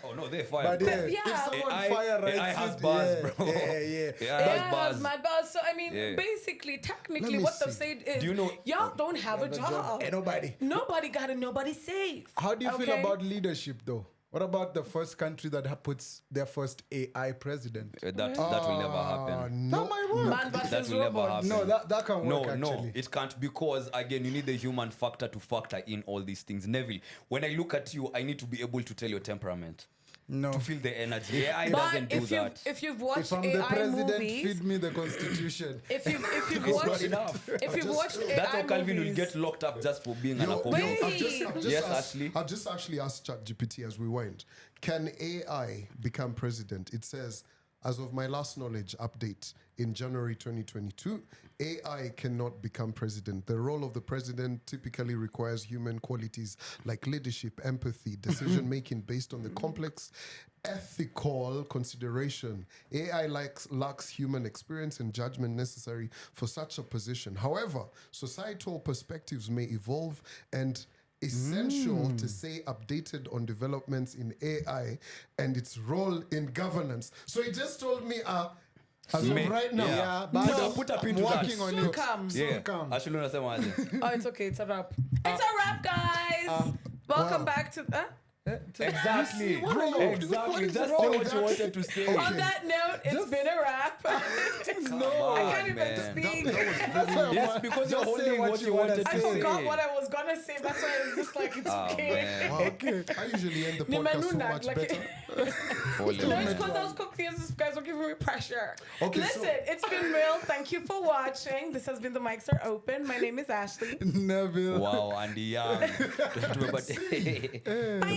Oh no, they're fire. But bro. yeah, Yeah. if someone AI fire writes AI has it, bars, yeah, bro. Yeah, AI yeah, has bars. my buzz. So I mean, Yeah. basically, technically, me what they've see. said is, Do you know- y'all don't have a job. Ain't nobody. Nobody got it. Nobody's safe. How do you feel Okay? about leadership, though? What about the first country that puts their first AI president? That will never happen. No, my word. Man That versus will never robot. happen. No, that can work No, actually. it can't, because again, you need the human factor to factor in all these things. Neville, when I look at you, I need to be able to tell your temperament, No. to feel the energy. AI But doesn't do if you that. if you've watched If I'm the AI president, movies, feed me the constitution. if you've It's not watched enough. if you've watched AI That's how Calvin will movies, get locked up just for being an Yo, Afrobeat. Wait. I've just actually asked ChatGPT as we wind. Can AI become president? It says, as of my last knowledge update in January 2022, AI cannot become president. The role of the president typically requires human qualities like leadership, empathy, decision making based on the complex ethical consideration. AI lacks human experience and judgment necessary for such a position. However, societal perspectives may evolve and essential to stay updated on developments in AI and its role in governance. So he just told me, as of right now, Yeah. but Put a pin I'm to that. working on soon it. comes. Yeah. come. Actually, unasema aje? Oh, it's okay. It's a wrap. It's a wrap, guys. Welcome back to. Exactly. wrong? Exactly. What is Just wrong say with what you that? wanted to say. On that note, it's been a wrap. I can't even man. speak. Yes, because you're Just say holding what what you you wanna wanted to I say. forgot what I was gonna say. That's why I was just like, it's okay. okay. I usually end the podcast so Nimenuna, much like- better. Holy No, it's man. because I was confused. These guys were giving me pressure. Okay, Listen, so- it's been real. Thank you for watching. This has been The Mics Are Open. My name is Ashley. Neville. Wow, and young.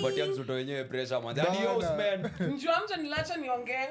Tumepatia mtoto wenyewe pressure man. Adios man. Njua mtu nilacha niongee.